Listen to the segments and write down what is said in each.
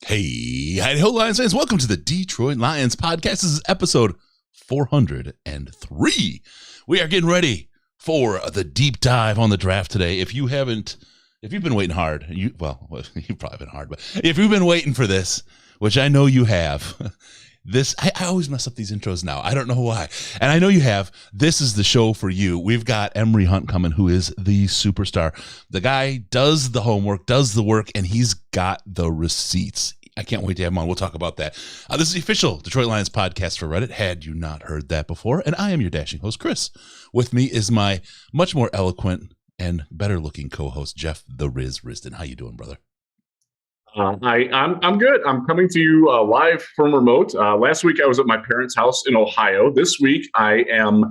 Hey, howdy ho, Lions fans. Welcome to the Detroit Lions podcast. This is episode 403. We are getting ready for the deep dive on the draft today. If you've been waiting hard, you've probably been hard, but if you've been waiting for this, which I know you have, I always mess up these intros now. I don't know why. And I know you have. This is the show for you. We've got Emery Hunt coming, who is the superstar. The guy does the homework, does the work, and he's got the receipts. I can't wait to have him on. We'll talk about that. This is the official Detroit Lions podcast for Reddit, had you not heard that before. And I am your dashing host, Chris. With me is my much more eloquent and better looking co-host, Jeff the Riz Risden. How you doing, brother? I'm good. I'm coming to you live from remote. Last week I was at my parents' house in Ohio. This week I am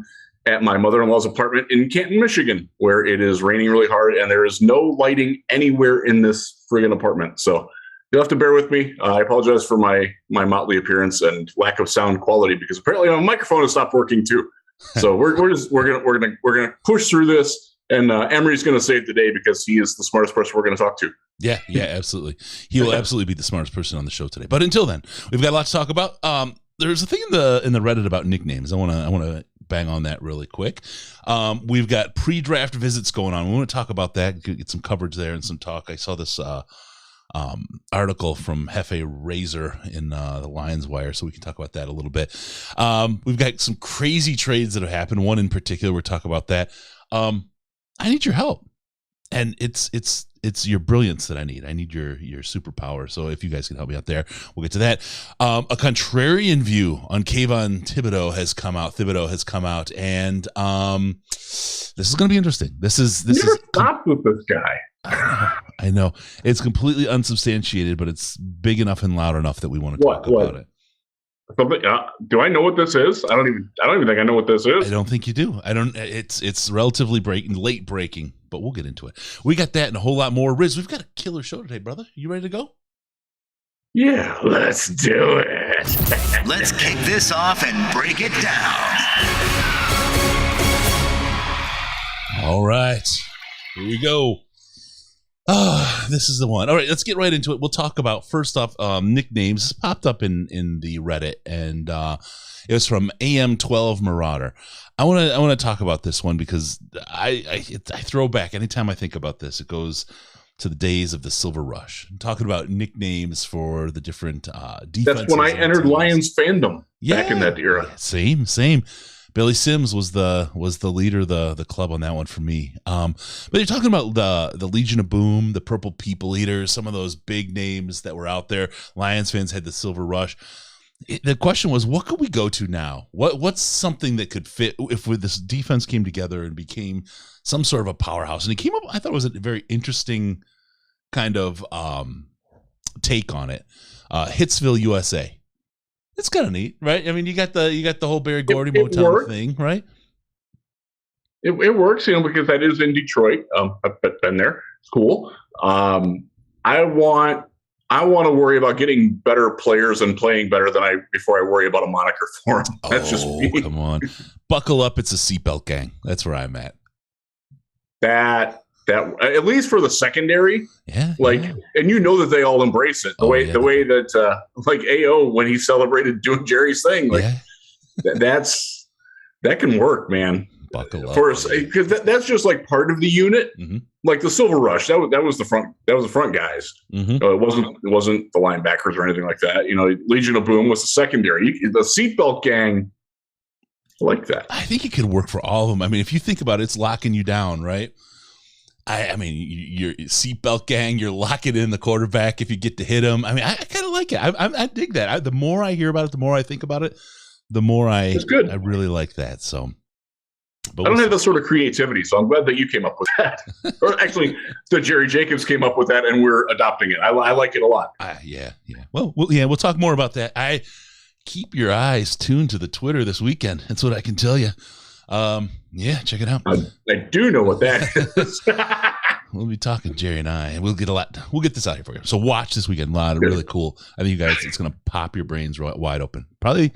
at my mother-in-law's apartment in Canton, Michigan, where it is raining really hard and there is no lighting anywhere in this friggin' apartment. So you'll have to bear with me. I apologize for my motley appearance and lack of sound quality because apparently my microphone has stopped working too. So we're gonna push through this. And Emery's going to save the day because he is the smartest person we're going to talk to. Yeah, absolutely. He will absolutely be the smartest person on the show today. But until then, we've got a lot to talk about. There's a thing in the Reddit about nicknames. I want to bang on that really quick. We've got pre-draft visits going on. We want to talk about that, get some coverage there and some talk. I saw this article from Hefe Razor in the Lions Wire, so we can talk about that a little bit. We've got some crazy trades that have happened. One in particular, we'll talk about that. I need your help, and it's your brilliance that I need. I need your superpower. So if you guys can help me out there, we'll get to that. A contrarian view on Kayvon Thibodeaux has come out, and this is going to be interesting. This is stopped with this guy. I know it's completely unsubstantiated, but it's big enough and loud enough that we want to talk about it. Do I know what this is? I don't even think I know what this is. I don't think you do. It's relatively late breaking, but we'll get into it. We got that and a whole lot more. Riz, we've got a killer show today, brother. You ready to go? Yeah, let's do it. Let's kick this off and break it down. All right, here we go. This is the one. All right, let's get right into it. We'll talk about, first off, nicknames. This popped up in the Reddit, and it was from AM12 Marauder. I want to talk about this one because I throw back anytime I think about this. It goes to the days of the Silver Rush. I'm talking about nicknames for the different defenses. That's when I entered Lions fandom back in that era. Yeah, same. Billy Sims was the leader of the club on that one for me. But you're talking about the Legion of Boom, the Purple People Eaters, some of those big names that were out there. Lions fans had the Silver Rush. The question was, what could we go to now? What's something that could fit if this defense came together and became some sort of a powerhouse? And he came up, I thought it was a very interesting kind of take on it. Hitsville, USA. It's kind of neat, right? I mean, you got the whole Barry Gordy Motown thing, right? It works, because that is in Detroit. I've been there. It's cool. I want to worry about getting better players and playing better before I worry about a moniker for them. That's just me. Come on, buckle up! It's a seatbelt gang. That's where I'm at. That at least for the secondary, yeah. And that they all embrace it. The way that AO when he celebrated doing Jerry's thing, that can work, man. Buckle up, because that's just like part of the unit. Mm-hmm. Like the Silver Rush, that was the front. That was the front guys. Mm-hmm. It wasn't the linebackers or anything like that. Legion of Boom was the secondary. The seatbelt gang, I like that. I think it could work for all of them. I mean, if you think about it, it's locking you down, right? I mean, your seatbelt gang, you're locking in the quarterback if you get to hit him. I mean, I kind of like it. I dig that. The more I hear about it, the more I think about it, the more I really like that. So, but I don't have that sort of creativity, so I'm glad that you came up with that. Or actually, that Jerry Jacobs came up with that, and we're adopting it. I like it a lot. Yeah. Well, we'll talk more about that. Keep your eyes tuned to the Twitter this weekend. That's what I can tell you. Yeah, check it out. I do know what that is. We'll be talking, Jerry and I, and we'll get this out here for you. So watch this weekend. A lot of really cool. I think you guys, it's going to pop your brains wide open. Probably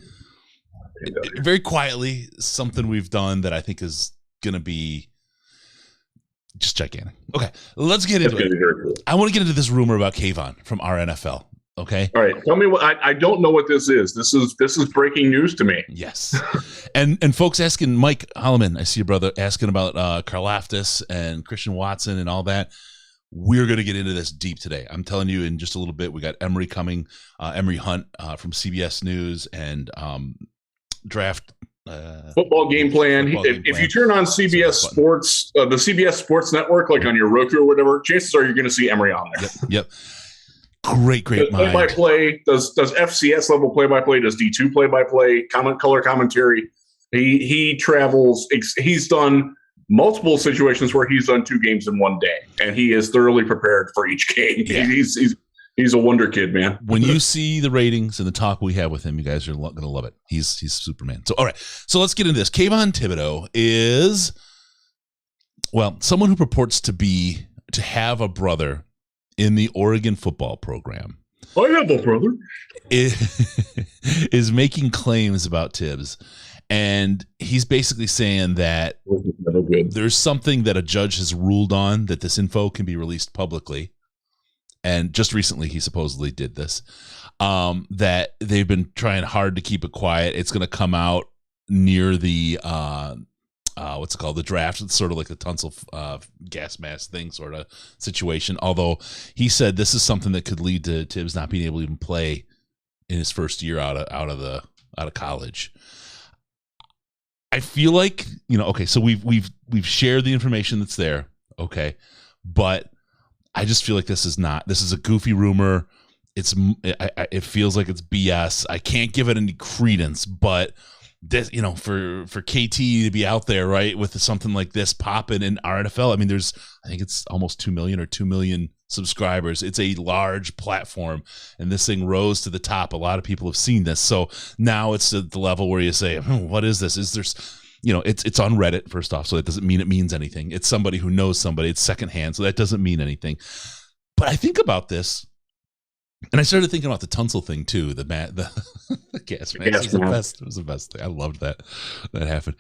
very quietly, something we've done that I think is going to be just gigantic. Okay, let's get into it. I want to get into this rumor about Kayvon from our NFL. Okay. All right. Tell me what I don't know what this is. This is breaking news to me. Yes. and folks asking, Mike Holloman, I see your brother asking about Karlaftis and Christian Watson and all that. We're going to get into this deep today. I'm telling you, in just a little bit, we got Emory coming, Emery Hunt from CBS News and draft football game plan. If you turn on CBS Sports, the CBS Sports Network, like on your Roku or whatever, chances are you're going to see Emery on there. Yep. Great mind. Play-by-play, does FCS level play-by-play, does D2 play-by-play, color commentary. He travels. He's done multiple situations where he's done 2 games in one day, and he is thoroughly prepared for each game. Yeah. He's a wonder kid, man. When you see the ratings and the talk we have with him, you guys are going to love it. He's Superman. So, all right. So let's get into this. Kayvon Thibodeaux is, well, someone who purports to have a brother in the Oregon football program. I have a brother. Is making claims about Tibbs. And he's basically saying that there's something that a judge has ruled on, that this info can be released publicly. And just recently he supposedly did this, that they've been trying hard to keep it quiet. It's going to come out near the, what's it called? The draft. It's sort of like the Tunsil gas mask thing sort of situation. Although he said this is something that could lead to Tibbs not being able to even play in his first year out of college. I feel like, okay, so we've shared the information that's there, okay, but I just feel like this is a goofy rumor. It feels like it's BS. I can't give it any credence, but this, for KT to be out there, right, with something like this popping in our NFL, I mean, I think it's almost 2 million or 2 million subscribers. It's a large platform, and this thing rose to the top. A lot of people have seen this. So now it's at the level where you say, what is this? Is there's, it's on Reddit, first off, so that doesn't mean it means anything. It's somebody who knows somebody. It's secondhand, so that doesn't mean anything. But I think about this, and I started thinking about the Tunsil thing too. The gas mask was the best. It was the best thing. I loved that happened.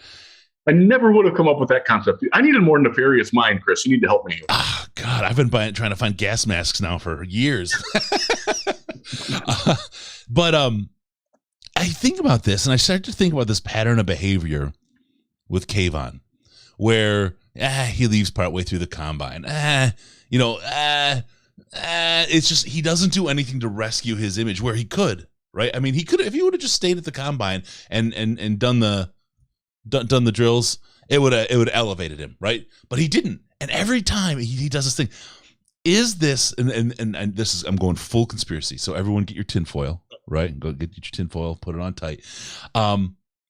I never would have come up with that concept. I need a more nefarious mind, Chris. You need to help me. Oh, God, I've been trying to find gas masks now for years. But I think about this, and I started to think about this pattern of behavior with Kayvon, where he leaves partway through the combine. It's just he doesn't do anything to rescue his image where he could, right? I mean, he could, if he would have just stayed at the combine and done the drills, it would have elevated him, right? But he didn't. And every time he does this thing, is this and this is, I'm going full conspiracy. So everyone get your tinfoil, right? Go get your tinfoil, put it on tight.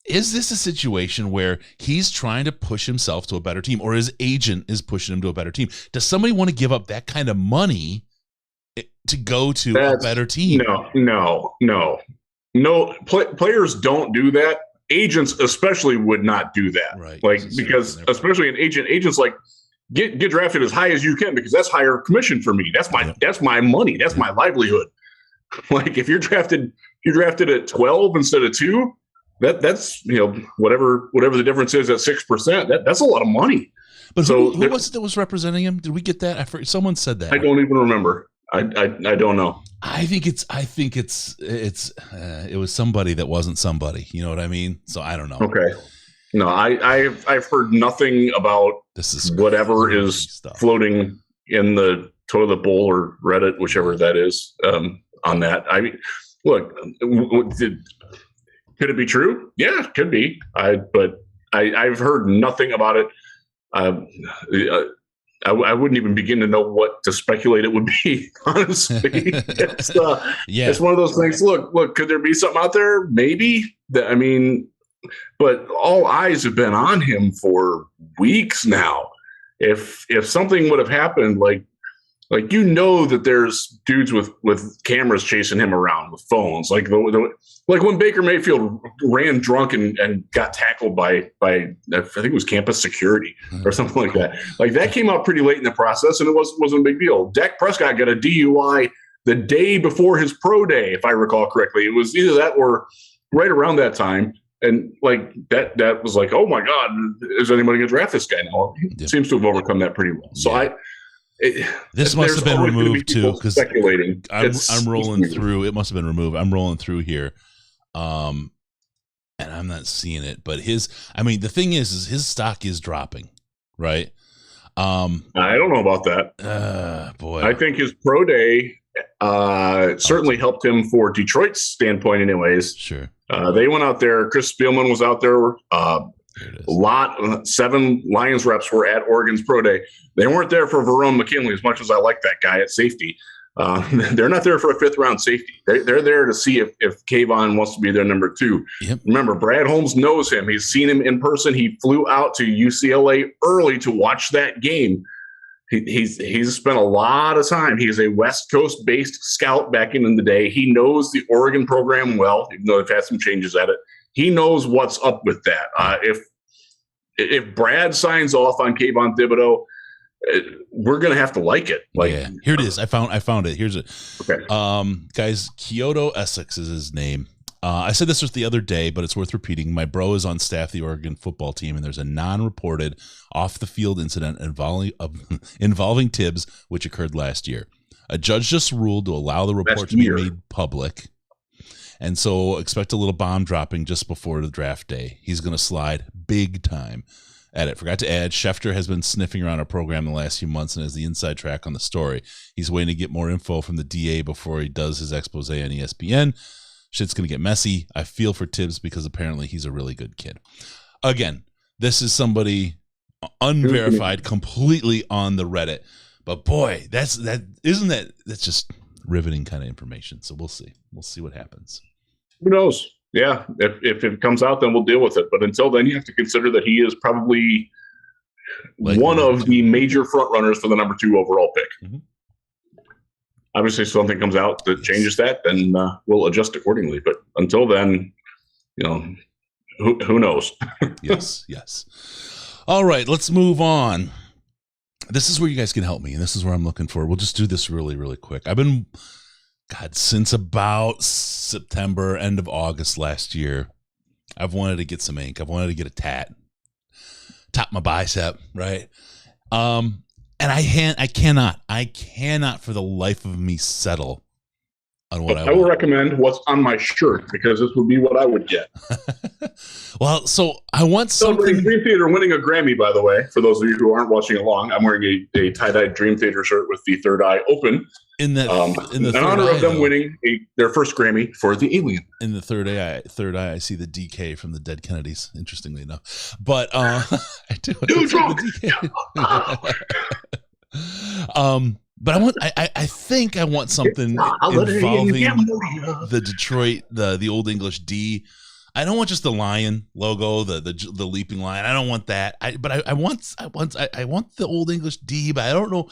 Is this a situation where he's trying to push himself to a better team, or his agent is pushing him to a better team? Does somebody want to give up that kind of money to go to a better team? No. Players don't do that. Agents especially would not do that. Right. Because especially an agent's like, get drafted as high as you can, because that's higher commission for me. That's my money. That's my livelihood. Like if you're drafted at 12 instead of 2, that's whatever the difference is at 6%. That's a lot of money. But who was it that was representing him? Did we get that? Someone said that. I don't even remember. I don't know. I think it was somebody that wasn't somebody. You know what I mean? So I don't know. Okay. No, I've heard nothing about whatever is stuff floating in the toilet bowl or Reddit, whichever that is, on that. I mean, look, could it be true? Yeah, it could be. But I've heard nothing about it. I wouldn't even begin to know what to speculate it would be, honestly. It's one of those things. Look, could there be something out there? Maybe. But all eyes have been on him for weeks now. If something would have happened, like that there's dudes with cameras chasing him around with phones, like when Baker Mayfield ran drunk and got tackled by I think it was campus security or something like that. Like that came out pretty late in the process, and it wasn't a big deal. Dak Prescott got a DUI the day before his pro day, if I recall correctly. It was either that or right around that time. And like that was like, oh my God, is anybody going to draft this guy now? He seems to have overcome that pretty well. So This must have been removed too, because speculating. I'm rolling through. It must have been removed. I'm rolling through here, and I'm not seeing it. But the thing is his stock is dropping, right? I don't know about that. Boy, I think his pro day certainly helped him for Detroit's standpoint, anyways. Sure. They went out there. Chris Spielman was out there. 7 Lions reps were at Oregon's pro day. They weren't there for Verone McKinley, as much as I like that guy at safety. They're not there for a 5th-round safety. They're there to see if Kayvon wants to be their number 2. Yep. Remember, Brad Holmes knows him. He's seen him in person. He flew out to UCLA early to watch that game. He's spent a lot of time. He's a West Coast-based scout back in the day. He knows the Oregon program well, even though they've had some changes at it. He knows what's up with that. If Brad signs off on Kayvon Thibodeaux, we're gonna have to like it. Here it is. I found it. Here's it. Okay. Guys, Kyoto Essex is his name. I said this was the other day, but it's worth repeating. My bro is on staff of the Oregon football team, and there's a non-reported off-the-field incident involving Tibbs, which occurred last year. A judge just ruled to allow the report to be made public, and so expect a little bomb dropping just before the draft day. He's going to slide big time. Edit. Forgot to add, Schefter has been sniffing around our program the last few months and has the inside track on the story. He's waiting to get more info from the DA before he does his expose on ESPN. Shit's going to get messy. I feel for Tibbs because apparently he's a really good kid. Again, this is somebody unverified, completely on the Reddit. But boy, that's just riveting kind of information. So we'll see. We'll see what happens. Who knows? Yeah, if it comes out, then we'll deal with it. But until then, you have to consider that he is probably one of the major front runners for the number 2 overall pick. Mm-hmm. Obviously, if something comes out that changes that, then we'll adjust accordingly. But until then, who knows? Yes. All right, let's move on. This is where you guys can help me, and this is where I'm looking for. We'll just do this really, really quick. I've been, since about September, end of August last year, I've wanted to get some ink. I've wanted to get a tat, top my bicep, right? And I cannot for the life of me settle on what I will recommend what's on my shirt, because this would be what I would get. Well, so I want Celebrating something. Dream Theater winning a Grammy, by the way, for those of you who aren't watching along. I'm wearing a tie-dyed Dream Theater shirt with the third eye open. In honor of them winning their first Grammy for The Alien. In the third eye, I see the DK from the Dead Kennedys. Interestingly enough, but I do. Too drunk. But I think I want something involving the Detroit, the Old English D. I don't want just the lion logo, the leaping lion. I don't want that. I want the Old English D, but I don't know.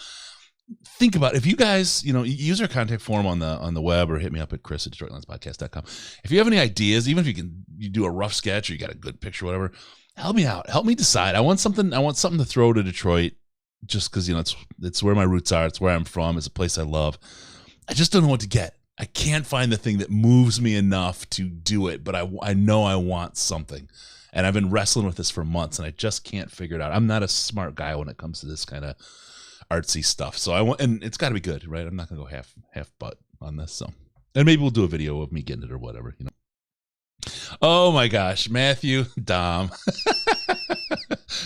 Think about it. If you guys, use our contact form on the web, or hit me up at chris@DetroitLionsPodcast.com. If you have any ideas, even if you do a rough sketch or you got a good picture, whatever, help me out. Help me decide. I want something to throw to Detroit, just because it's where my roots are. It's where I'm from. It's a place I love. I just don't know what to get. I can't find the thing that moves me enough to do it, but I know I want something. And I've been wrestling with this for months, and I just can't figure it out. I'm not a smart guy when it comes to this kind of artsy stuff. So I want, and it's got to be good, right? I'm not going to go half butt on this. So, and maybe we'll do a video of me getting it or whatever, Oh my gosh, Matthew, Dom,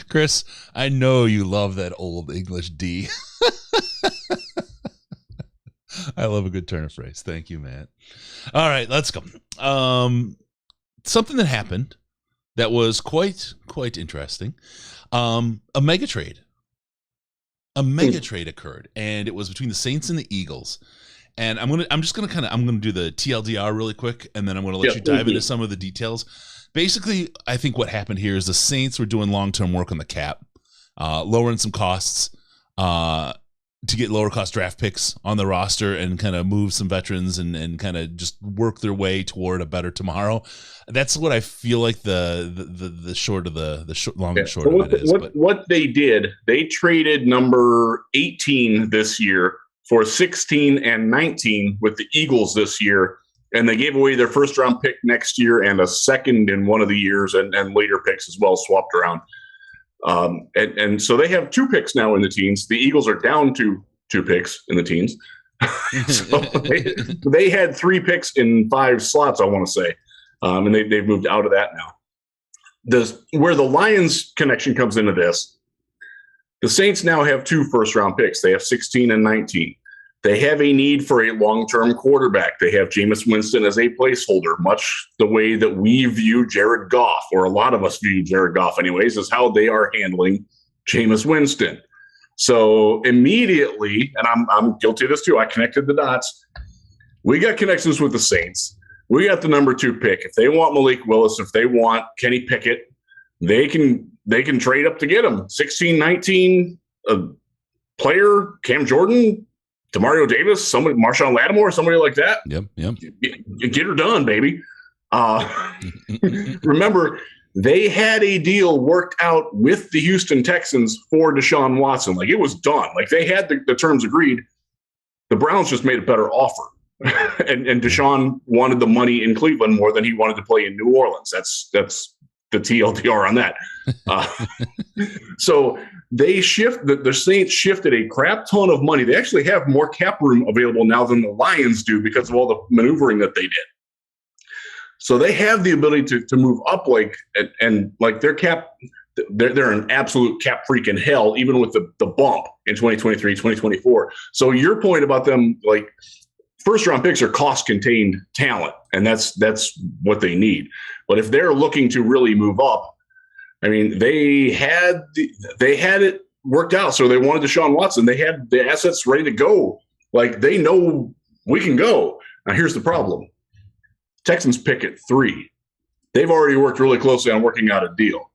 Chris, I know you love that Old English D. I love a good turn of phrase. Thank you, Matt. All right, let's go. Something that happened that was quite interesting. A mega trade occurred, and it was between the Saints and the Eagles. And I'm gonna do the TLDR really quick, and then I'm gonna let you dive into some of the details. Basically, I think what happened here is the Saints were doing long-term work on the cap, lowering some costs to get lower cost draft picks on the roster, and kind of move some veterans and kind of just work their way toward a better tomorrow. That's what I feel like the long and short of it is. What they did, they traded number 18 this year for 16 and 19 with the Eagles this year. And they gave away their first round pick next year and a second in one of the years, and later picks as well swapped around. And so they have 2 picks now in the teens. The Eagles are down to 2 picks in the teens. So they had 3 picks in 5 slots, I want to say. And they've moved out of that now. Where the Lions connection comes into this, the Saints now have 2 first-round picks. They have 16 and 19. They have a need for a long-term quarterback. They have Jameis Winston as a placeholder, much the way that we view Jared Goff, or a lot of us view Jared Goff anyways, is how they are handling Jameis Winston. So immediately, and I'm guilty of this too, I connected the dots. We got connections with the Saints. We got the number 2 pick. If they want Malik Willis, if they want Kenny Pickett, they can trade up to get him. 16, 19, a player, Cam Jordan, Demario Davis, somebody, Marshawn Lattimore, somebody like that. Yep. Get her done, baby. Remember, they had a deal worked out with the Houston Texans for Deshaun Watson. Like, it was done. Like, they had the terms agreed. The Browns just made a better offer. and Deshaun wanted the money in Cleveland more than he wanted to play in New Orleans. That's the TLDR on that. So the Saints shifted a crap ton of money. They actually have more cap room available now than the Lions do because of all the maneuvering that they did. So they have the ability to move up, and their cap, they're an absolute cap freak in hell, even with the bump in 2023, 2024. So your point about them, like, first round picks are cost contained talent, and that's what they need. But if they're looking to really move up, I mean, they had it worked out. So they wanted Deshaun Watson. They had the assets ready to go. Like, they know we can go. Now here's the problem. Texans pick at 3. They've already worked really closely on working out a deal.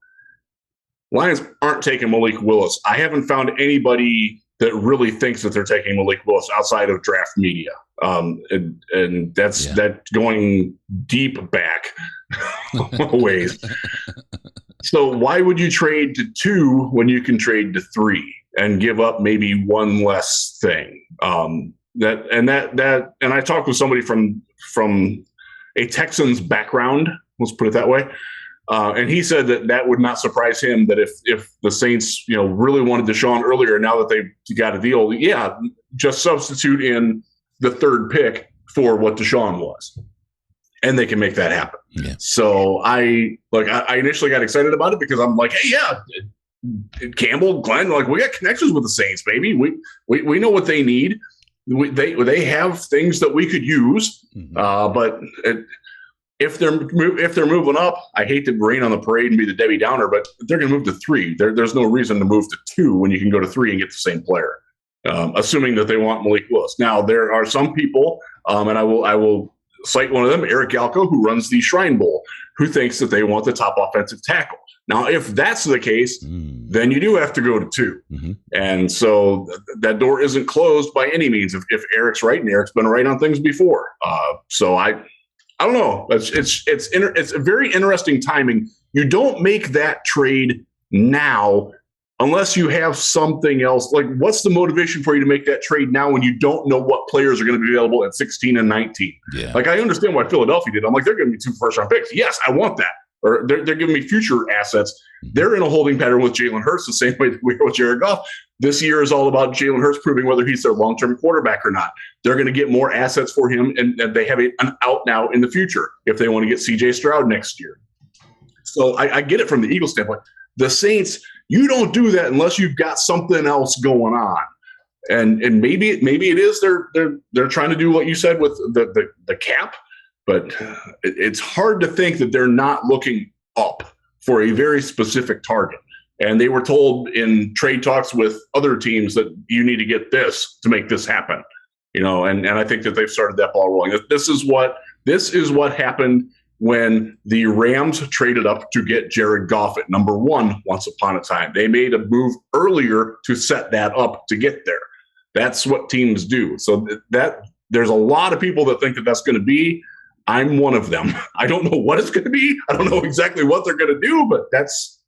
Lions aren't taking Malik Willis. I haven't found anybody that really thinks that they're taking Malik Willis outside of draft media. And that's going deep back ways. So why would you trade to 2 when you can trade to 3 and give up maybe one less thing? And I talked with somebody from a Texans background, let's put it that way. And he said that would not surprise him, that if the Saints, really wanted Deshaun earlier, now that they've got a deal, just substitute in the 3rd pick for what Deshaun was, and they can make that happen. Yeah. So I initially got excited about it because I'm like, hey, Campbell, Glenn, like, we got connections with the Saints, baby. We know what they need. They have things that we could use, but if they're moving up, I hate to rain on the parade and be the Debbie Downer, but they're going to move to 3. There's no reason to move to 2 when you can go to 3 and get the same player, assuming that they want Malik Willis. Now, there are some people, and I will cite one of them, Eric Galko, who runs the Shrine Bowl, who thinks that they want the top offensive tackle. Now, if that's the case, then you do have to go to 2. Mm-hmm. And so that door isn't closed by any means if Eric's right, and Eric's been right on things before. So I don't know. It's a very interesting timing. You don't make that trade now unless you have something else. Like, what's the motivation for you to make that trade now when you don't know what players are going to be available at 16 and 19? Yeah. Like, I understand why Philadelphia did. I'm like, they're going to be 2 first-round picks. Yes, I want that. Or they're giving me future assets. They're in a holding pattern with Jalen Hurts the same way that we are with Jared Goff. This year is all about Jalen Hurts proving whether he's their long-term quarterback or not. They're going to get more assets for him, and they have an out now in the future if they want to get C.J. Stroud next year. So I get it from the Eagles standpoint. The Saints, you don't do that unless you've got something else going on. And maybe it is they're trying to do what you said with the cap. But it's hard to think that they're not looking up for a very specific target. And they were told in trade talks with other teams that you need to get this to make this happen. And I think that they've started that ball rolling. This is what happened when the Rams traded up to get Jared Goff at number 1 once upon a time. They made a move earlier to set that up to get there. That's what teams do. So that there's a lot of people that think that that's going to be. I'm one of them. I don't know what it's going to be. I don't know exactly what they're going to do, but that's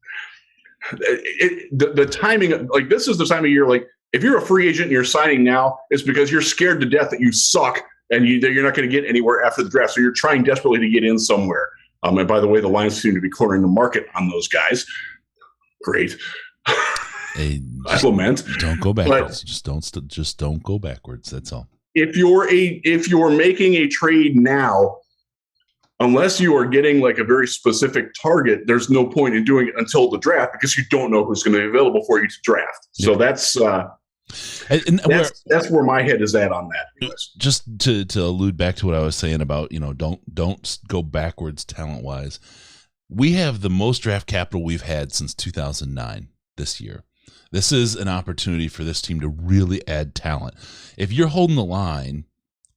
it. The timing, like, this is the time of year, like, if you're a free agent and you're signing now, it's because you're scared to death that you suck and you're not going to get anywhere after the draft. So you're trying desperately to get in somewhere. And by the way, the Lions seem to be cornering the market on those guys. Great. I lament. Don't go backwards. Just don't go backwards. That's all. If you're making a trade now, unless you are getting like a very specific target, there's no point in doing it until the draft because you don't know who's going to be available for you to draft. So that's where my head is at on that. Just to allude back to what I was saying about, don't go backwards talent wise. We have the most draft capital we've had since 2009 this year. This is an opportunity for this team to really add talent. If you're holding the line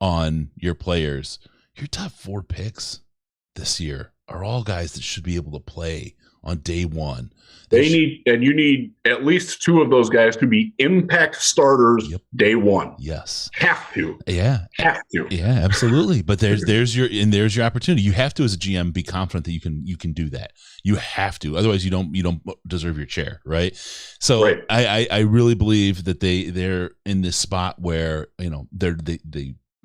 on your players, your top 4 picks this year are all guys that should be able to play on day one. You need at least 2 of those guys to be impact starters day one. Yes. Have to. Yeah. Have to. Yeah, absolutely. But there's your opportunity. You have to, as a GM, be confident that you can do that. You have to. Otherwise you don't deserve your chair, right? So right. I really believe that they're in this spot where,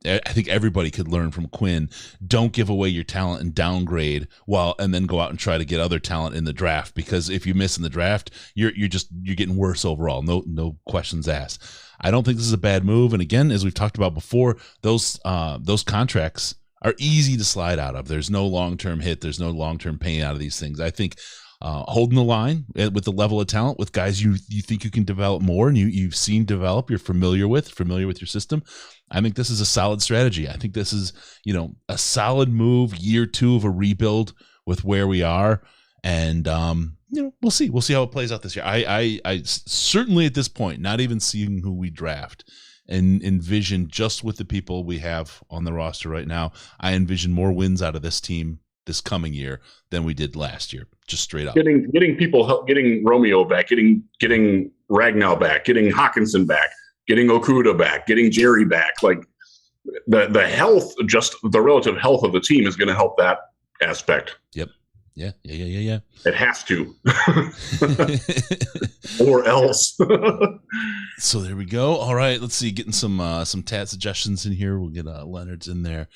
I think everybody could learn from Quinn. Don't give away your talent and downgrade and then go out and try to get other talent in the draft, because if you miss in the draft, you're getting worse overall. No questions asked. I don't think this is a bad move. And again, as we've talked about before, those contracts are easy to slide out of. There's no long-term hit. There's no long-term pain out of these things. I think holding the line with the level of talent with guys you think you can develop more and you've seen develop, you're familiar with your system. I think this is a solid strategy. I think this is, a solid move, year 2 of a rebuild with where we are. And, we'll see. We'll see how it plays out this year. I certainly at this point, not even seeing who we draft and envision just with the people we have on the roster right now, I envision more wins out of this team this coming year than we did last year. Just straight up. Getting people help, getting Romeo back, getting Ragnow back, getting Hawkinson back, getting Okuda back, getting Jerry back. Like the health, just the relative health of the team is going to help that aspect. Yep. Yeah. It has to, or else. So there we go. All right, let's see. Getting some tat suggestions in here. We'll get Leonard's in there.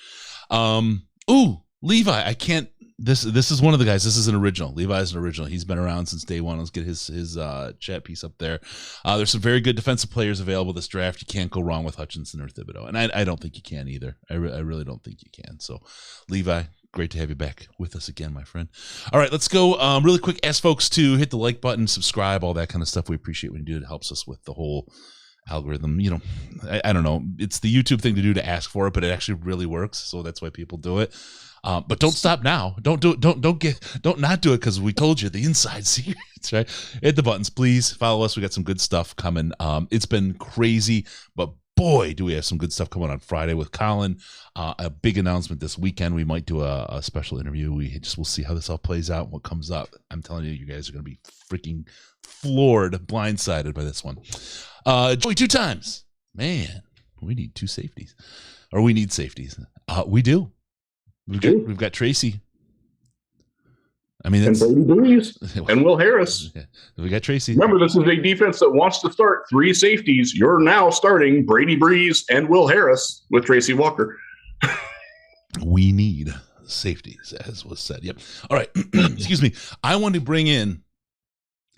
Levi. I can't. This is one of the guys. This is an original. Levi's an original. He's been around since day one. Let's get his chat piece up there. There's some very good defensive players available this draft. You can't go wrong with Hutchinson or Thibodeaux, and I don't think you can either. I really don't think you can. So, Levi, great to have you back with us again, my friend. All right, let's go really quick. Ask folks to hit the like button, subscribe, all that kind of stuff. We appreciate when you do. It helps us with the whole algorithm. I don't know. It's the YouTube thing to do to ask for it, but it actually really works. So that's why people do it. But don't stop now. Don't do it. Don't not do it because we told you the inside secrets, right? Hit the buttons, please. Follow us. We got some good stuff coming. It's been crazy, but boy, do we have some good stuff coming on Friday with Colin. A big announcement this weekend. We might do a special interview. We'll see how this all plays out and what comes up. I'm telling you, you guys are going to be freaking floored, blindsided by this one. Joey, 2 times. Man, we need 2 safeties. Or we need safeties. We do. We've got Tracy. I mean, that's and Brady Breeze and Will Harris. We got Tracy. Remember, this is a defense that wants to start 3 safeties. You're now starting Brady Breeze and Will Harris with Tracy Walker. We need safeties, as was said. Yep. All right. Excuse me. I want to bring in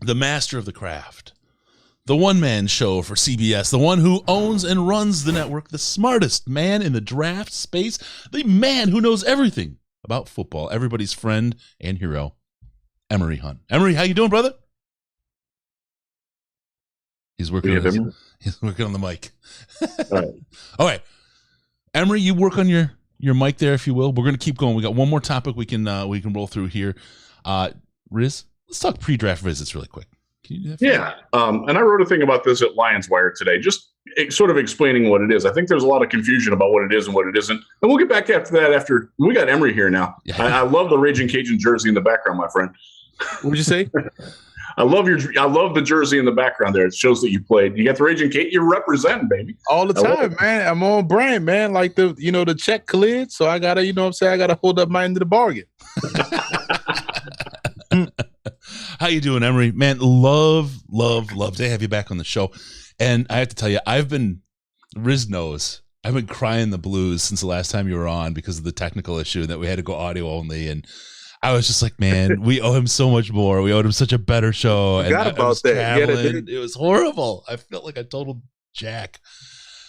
the master of the craft, the one-man show for CBS, the one who owns and runs the network, the smartest man in the draft space, the man who knows everything about football, everybody's friend and hero, Emery Hunt. Emery, how you doing, brother? He's working on the mic. All right. Emery, you work on your mic there, if you will. We're going to keep going. We got one more topic we can roll through here. Riz, let's talk pre-draft visits really quick. Can you do that? Yeah. And I wrote a thing about this at Lions Wire today, just sort of explaining what it is. I think there's a lot of confusion about what it is and what it isn't. And we'll get back after that after we got Emery here now. Yeah. I love the Raging Cajun jersey in the background, my friend. What would you say? I love the jersey in the background there. It shows that you played. You got the Raging Cajun. You're representing, baby. All the time, man. I'm on brand, man. Like the check cleared. So I gotta, I gotta hold up my end of the bargain. How you doing, Emery? Man, love to have you back on the show. And I have to tell you, Riz knows, I've been crying the blues since the last time you were on because of the technical issue that we had to go audio only. And I was just like, man, we owe him so much more. We owed him such a better show. Forgot And I was about that. Yeah, traveling. It was horrible. I felt like a total jack.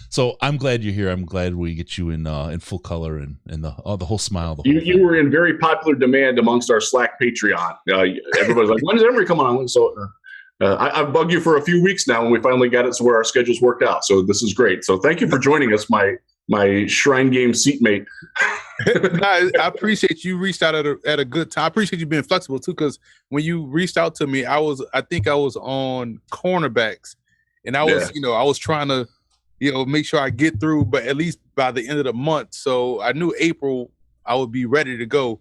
So I'm glad you're here. I'm glad we get you in full color and the whole smile. The whole You were in very popular demand amongst our Slack Patreon. Everybody's like, when is Emery coming on? So I've bugged you for a few weeks now, and we finally got it to where our schedules worked out. So this is great. So thank you for joining us, my Shrine Game seatmate. I appreciate you reached out at a good time. I appreciate you being flexible too, because when you reached out to me, I think I was on cornerbacks, and I was I was trying to make sure I get through, but at least by the end of the month. So I knew April I would be ready to go.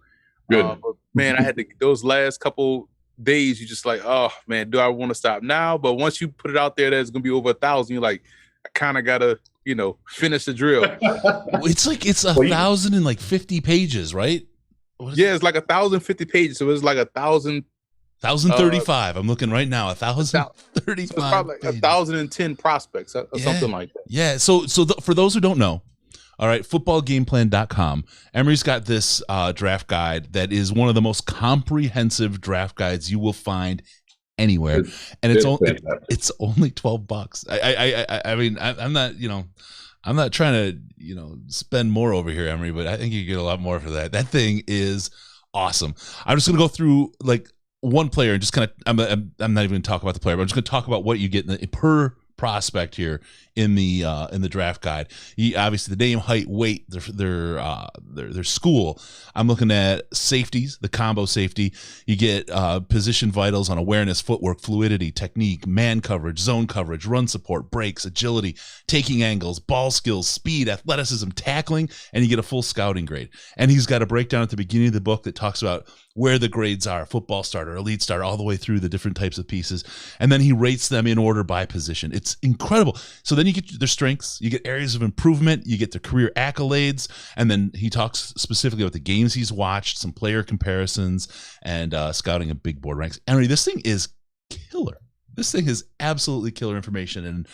Good. But man, I had those last couple days. You just like, oh man, do I want to stop now? But once you put it out there that it's gonna be over 1,000, you're like, I kind of gotta finish the drill. It's 1,050 pages, right? Yeah, it's like 1,050 pages. So it's like 1,035. I'm looking right now. 1,035. So it's probably like 1,010 prospects or something like that. Yeah. So for those who don't know, all right, footballgameplan.com. Emery's got this draft guide that is one of the most comprehensive draft guides you will find anywhere, and it's only $12. I mean, I'm not I'm not trying to spend more over here, Emery, but I think you get a lot more for that. That thing is awesome. I'm just gonna go through like one player and just kind of I'm not even gonna talk about the player, but I'm just gonna talk about what you get per prospect here in the draft guide. Obviously the name, height, weight, their school. I'm looking at safeties, the combo safety. You get position vitals on awareness, footwork, fluidity, technique, man coverage, zone coverage, run support, breaks, agility, taking angles, ball skills, speed, athleticism, tackling, and you get a full scouting grade. And he's got a breakdown at the beginning of the book that talks about where the grades are: football starter, elite starter, all the way through the different types of pieces. And then he rates them in order by position. It's incredible. So then you get their strengths, you get areas of improvement, you get their career accolades, and then he talks specifically about the games he's watched, some player comparisons, and scouting and big board ranks. Emery, this thing is killer. This thing is absolutely killer information. And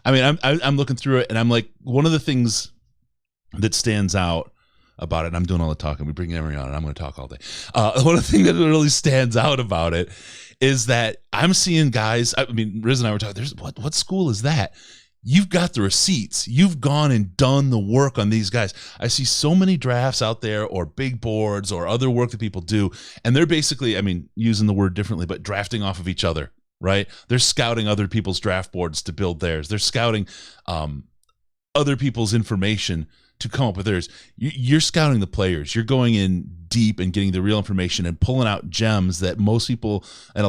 I mean, I'm looking through it, and I'm like, one of the things that stands out about it, and I'm doing all the talking, we bring Emery on and I'm going to talk all day. One of the things that really stands out about it is that I'm seeing guys, I mean, Riz and I were talking, what school is that? You've got the receipts. You've gone and done the work on these guys. I see so many drafts out there, or big boards, or other work that people do, and they're basically, I mean, using the word differently, but drafting off of each other, right? They're scouting other people's draft boards to build theirs. They're scouting other people's information to come up with theirs. You're scouting the players. You're going in deep and getting the real information and pulling out gems that most people, and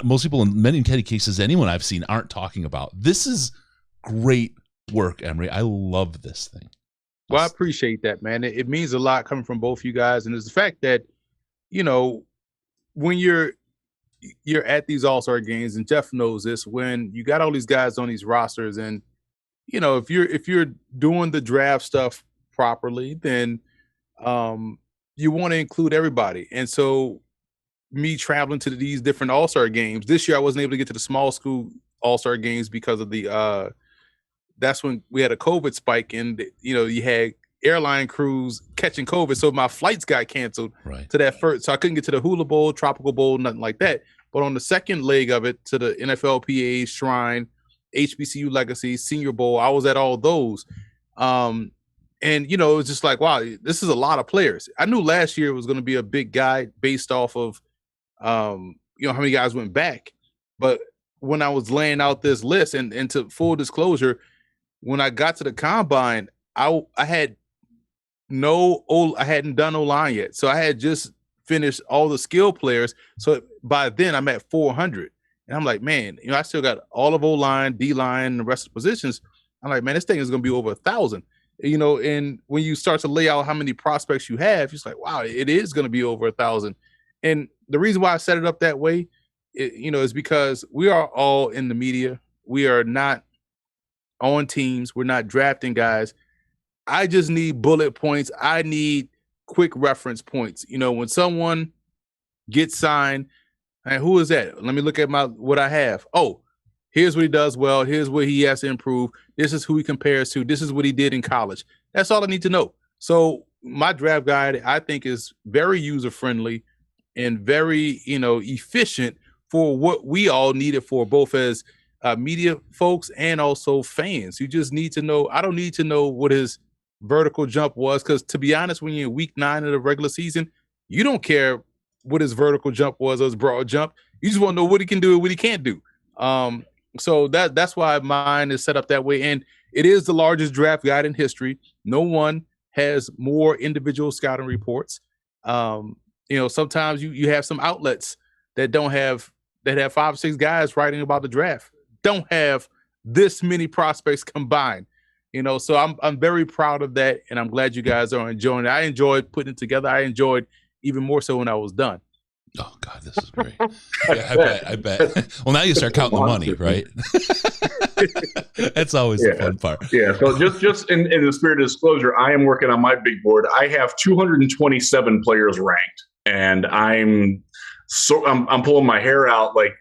most people in many cases, anyone I've seen, aren't talking about. This is great work, Emery. I love this thing. Well, I appreciate that, man. It means a lot coming from both you guys, and it's the fact that when you're at these All-Star games, and Jeff knows this, when you got all these guys on these rosters, and if you're doing the draft stuff properly, then you want to include everybody. And so me traveling to these different All-Star games this year, I wasn't able to get to the small school All-Star games because of the that's when we had a COVID spike, and you had airline crews catching COVID, so my flights got canceled to that first. So I couldn't get to the Hula Bowl, Tropical Bowl, nothing like that. But on the second leg of it, to the NFLPA, Shrine, HBCU Legacy, Senior Bowl, I was at all those. And it was just like, wow, this is a lot of players. I knew last year was going to be a big guy based off of how many guys went back. But when I was laying out this list, and to full disclosure, when I got to the combine, I hadn't done O-line yet. So I had just finished all the skill players. So by then I'm at 400. And I'm like, man, I still got all of O-line, D-line, and the rest of the positions. I'm like, man, this thing is going to be over 1,000. And when you start to lay out how many prospects you have, you're just like, wow, it is going to be over 1,000. And the reason why I set it up that way, is because we are all in the media. We are not on teams. We're not drafting guys. I just need bullet points. I need quick reference points. When someone gets signed, and who is that? Let me look at what I have. Oh, here's what he does well. Here's what he has to improve. This is who he compares to. This is what he did in college. That's all I need to know. So my draft guide, I think, is very user-friendly. and very, efficient for what we all need it for, both as media folks and also fans. You just need to know. I don't need to know what his vertical jump was, because to be honest, when you're in week 9 of the regular season, you don't care what his vertical jump was or his broad jump. You just want to know what he can do and what he can't do. So that's why mine is set up that way. And it is the largest draft guide in history. No one has more individual scouting reports. Sometimes you have some outlets that have 5 or 6 guys writing about the draft, don't have this many prospects combined. So I'm very proud of that, and I'm glad you guys are enjoying it. I enjoyed putting it together. I enjoyed even more so when I was done. Oh God, this is great. Yeah, I bet. Well, now you start counting the money, right? That's always the fun part. Yeah. So just in the spirit of disclosure, I am working on my big board. I have 227 players ranked, and I'm pulling my hair out. Like,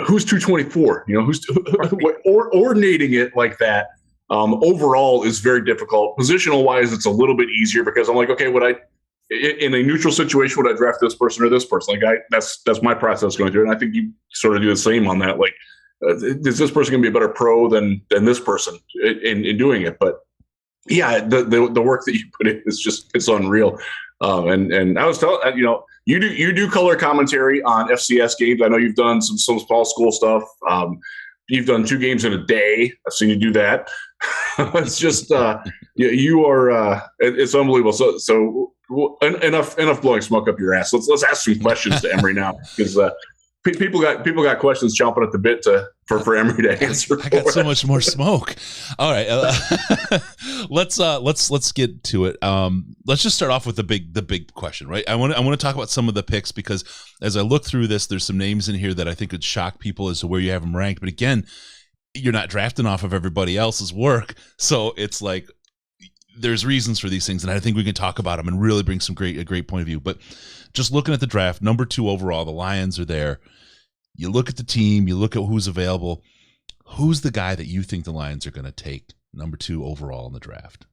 who's 224? Ordinating it like that. Overall is very difficult. Positional wise, it's a little bit easier because I'm like, okay, in a neutral situation, would I draft this person or this person? Like, that's my process going through it. And I think you sort of do the same on that. Like, is this person going to be a better pro than this person in doing it? But yeah, the work that you put in is it's unreal. And I was telling you do color commentary on FCS games. I know you've done some small school stuff. You've done 2 games in a day. I've seen you do that. It's just you are. It's unbelievable. So enough blowing smoke up your ass. Let's ask some questions to Emery now, because people got questions chomping at the bit for Emery to answer. I got so much more smoke. All right, let's get to it. Let's just start off with the big question, right? I want to talk about some of the picks, because as I look through this, there's some names in here that I think would shock people as to where you have them ranked. But again, you're not drafting off of everybody else's work, so it's like there's reasons for these things, and I think we can talk about them and really bring a great point of view. But just looking at the draft, number 2 overall, the Lions are there. You look at the team, you look at who's available. Who's the guy that you think the Lions are going to take number 2 overall in the draft?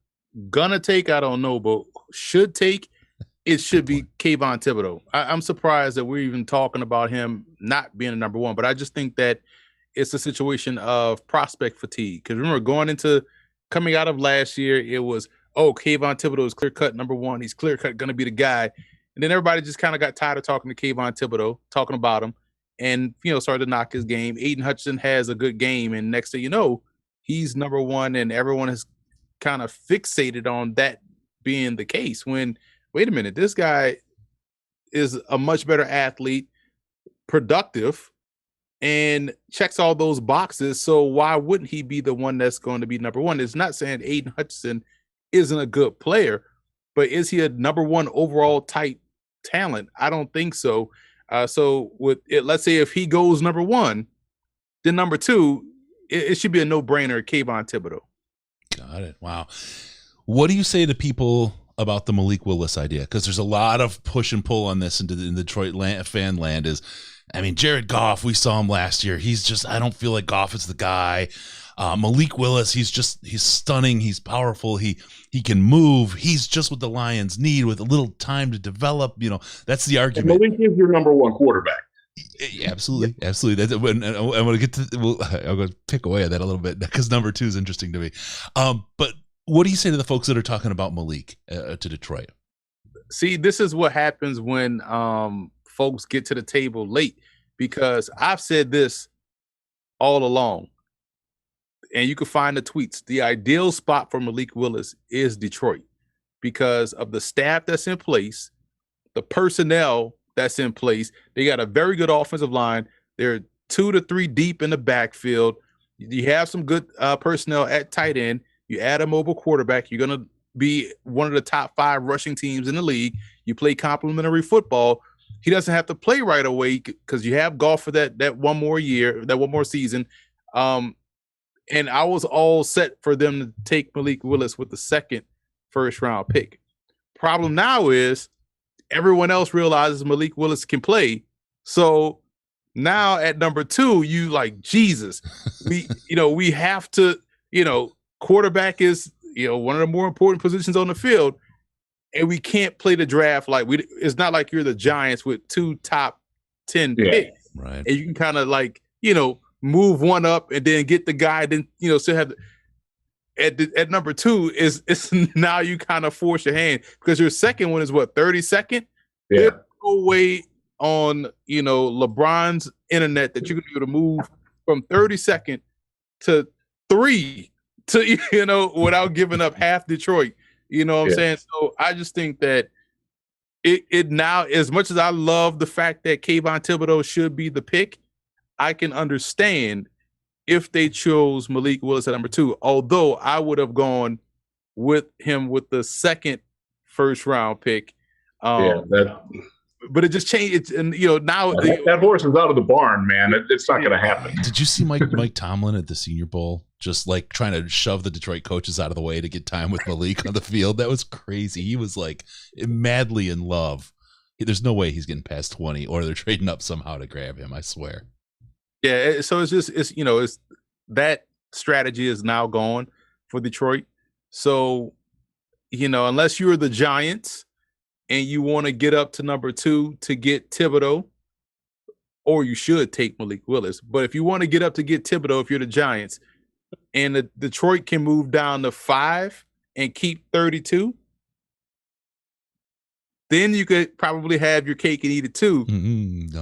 Gonna take, I don't know, but should take, it should be Kayvon Thibodeaux. I'm surprised that we're even talking about him not being a number 1, but I just think that it's a situation of prospect fatigue. Because remember, coming out of last year, it was, Kayvon Thibodeaux is clear-cut number 1. He's clear-cut going to be the guy. And then everybody just kind of got tired of talking to Kayvon Thibodeaux, talking about him, and, started to knock his game. Aiden Hutchinson has a good game, and next thing you know, he's number 1, and everyone is kind of fixated on that being the case, when, wait a minute, this guy is a much better athlete, productive, and checks all those boxes. So why wouldn't he be the one that's going to be number 1? It's not saying Aiden Hutchinson isn't a good player, but is he a number 1 overall type talent? I don't think so. So with it, let's say if he goes number 1, then number 2, it should be a no-brainer, Kayvon Thibodeaux. Got it. Wow. What do you say to people about the Malik Willis idea? Because there's a lot of push and pull on this in Detroit fan land. Jared Goff, we saw him last year. I don't feel like Goff is the guy. Malik Willis, he's stunning. He's powerful. He can move. He's just what the Lions need, with a little time to develop. That's the argument. And Malik is your number 1 quarterback. Yeah, absolutely. Absolutely. I'm going to get to, I'm going to pick away at that a little bit, because number 2 is interesting to me. But what do you say to the folks that are talking about Malik to Detroit? See, this is what happens when folks get to the table late, because I've said this all along, and you can find the tweets. The ideal spot for Malik Willis is Detroit, because of the staff that's in place, the personnel that's in place. They got a very good offensive line. They're 2 to 3 deep in the backfield. You have some good personnel at tight end. You add a mobile quarterback, you're going to be one of the top 5 rushing teams in the league. You play complementary football. He doesn't have to play right away, because you have Goff for that one more year, that one more season. And I was all set for them to take Malik Willis with the 2nd first-round pick. Problem now is everyone else realizes Malik Willis can play. So now at number 2, you like, Jesus, we have to, quarterback is, one of the more important positions on the field. and we can't play the draft like it's not like you're the Giants with 2 top 10 picks. Right. And you can kind of like, move one up and then get the guy, then, still have at number 2 it's now you kind of force your hand because your second one is what, 32nd? Yeah. There's no way on, LeBron's internet that you're going to be able to move from 32nd to 3 to, without giving up half Detroit. You know what I'm saying? So I just think that it now, as much as I love the fact that Kayvon Thibodeaux should be the pick, I can understand if they chose Malik Willis at number 2, although I would have gone with him with the second first round pick. But it just changed. And now that horse is out of the barn, man. It's not going to happen. Did you see Mike Tomlin at the Senior Bowl just like trying to shove the Detroit coaches out of the way to get time with Malik on the field? That was crazy. He was like madly in love. There's no way he's getting past 20, or they're trading up somehow to grab him. I swear. Yeah. So it's that strategy is now gone for Detroit. So, unless you're the Giants and you want to get up to number 2 to get Thibodeaux, or you should take Malik Willis. But if you want to get up to get Thibodeaux, if you're the Giants, and the Detroit can move down to 5 and keep 32, then you could probably have your cake and eat it too.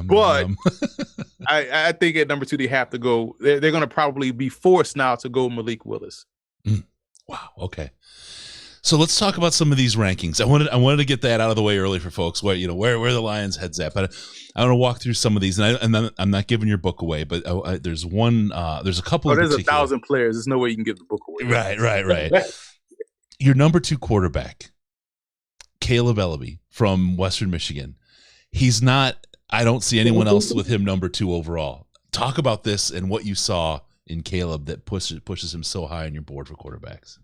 But I think at number 2 they have to go. They're going to probably be forced now to go Malik Willis. Wow. Okay. So let's talk about some of these rankings. I wanted to get that out of the way early for folks. Where the Lions' heads at, but I want to walk through some of these, and then I'm not giving your book away, but there's one. There's a couple. There's 1,000 players. There's no way you can give the book away. Right. Your number 2 quarterback, Caleb Ellaby from Western Michigan. He's not. I don't see anyone else with him number 2 overall. Talk about this and what you saw in Caleb that pushes him so high on your board for quarterbacks.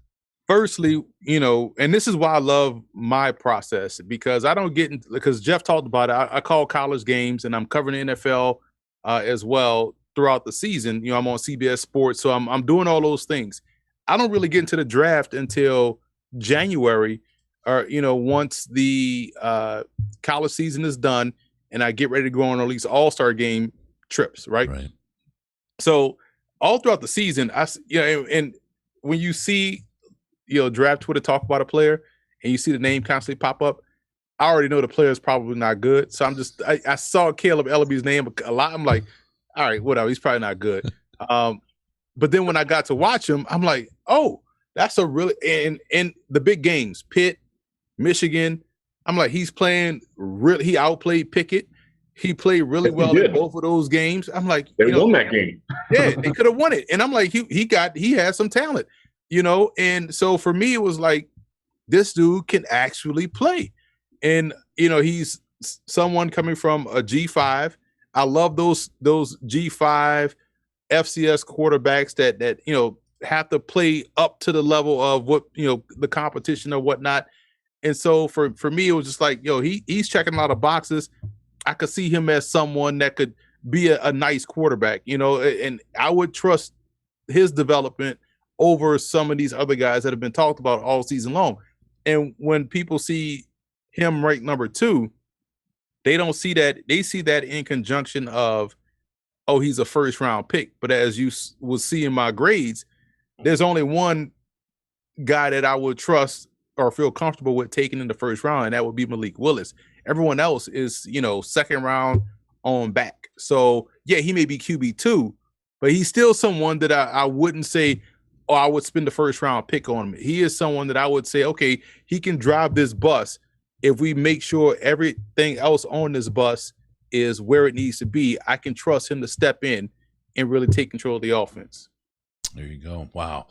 Firstly, and this is why I love my process, because I don't get into, because Jeff talked about it. I call college games and I'm covering the NFL as well throughout the season. I'm on CBS Sports, so I'm doing all those things. I don't really get into the draft until January, or once the college season is done and I get ready to go on at least all-star game trips, right? So all throughout the season, and when you see draft Twitter talk about a player and you see the name constantly pop up, I already know the player is probably not good. So I saw Caleb Ellaby's name a lot. I'm like, all right, whatever. He's probably not good. But then when I got to watch him, I'm like, oh, that's a really, and the big games, Pitt, Michigan, I'm like, he's playing really, he outplayed Pickett. He played really well in both of those games. I'm like, they won that game. Yeah, they could have won it. And I'm like, he had some talent. And so for me, it was like, this dude can actually play. And, he's someone coming from a G5. I love those G5 FCS quarterbacks that have to play up to the level of what, the competition or whatnot. And so for me, it was just like, he's checking a lot of boxes. I could see him as someone that could be a nice quarterback, and I would trust his development over some of these other guys that have been talked about all season long. And when people see him ranked number 2, they don't see that. They see that in conjunction of, oh, he's a first round pick. But as you will see in my grades, there's only one guy that I would trust or feel comfortable with taking in the first round, and that would be Malik Willis. Everyone else is, second round on back. So yeah, he may be QB2, but he's still someone that I wouldn't say, oh, I would spend the first round pick on him. He is someone that I would say, okay, he can drive this bus if we make sure everything else on this bus is where it needs to be. I can trust him to step in and really take control of the offense. There you go. Wow.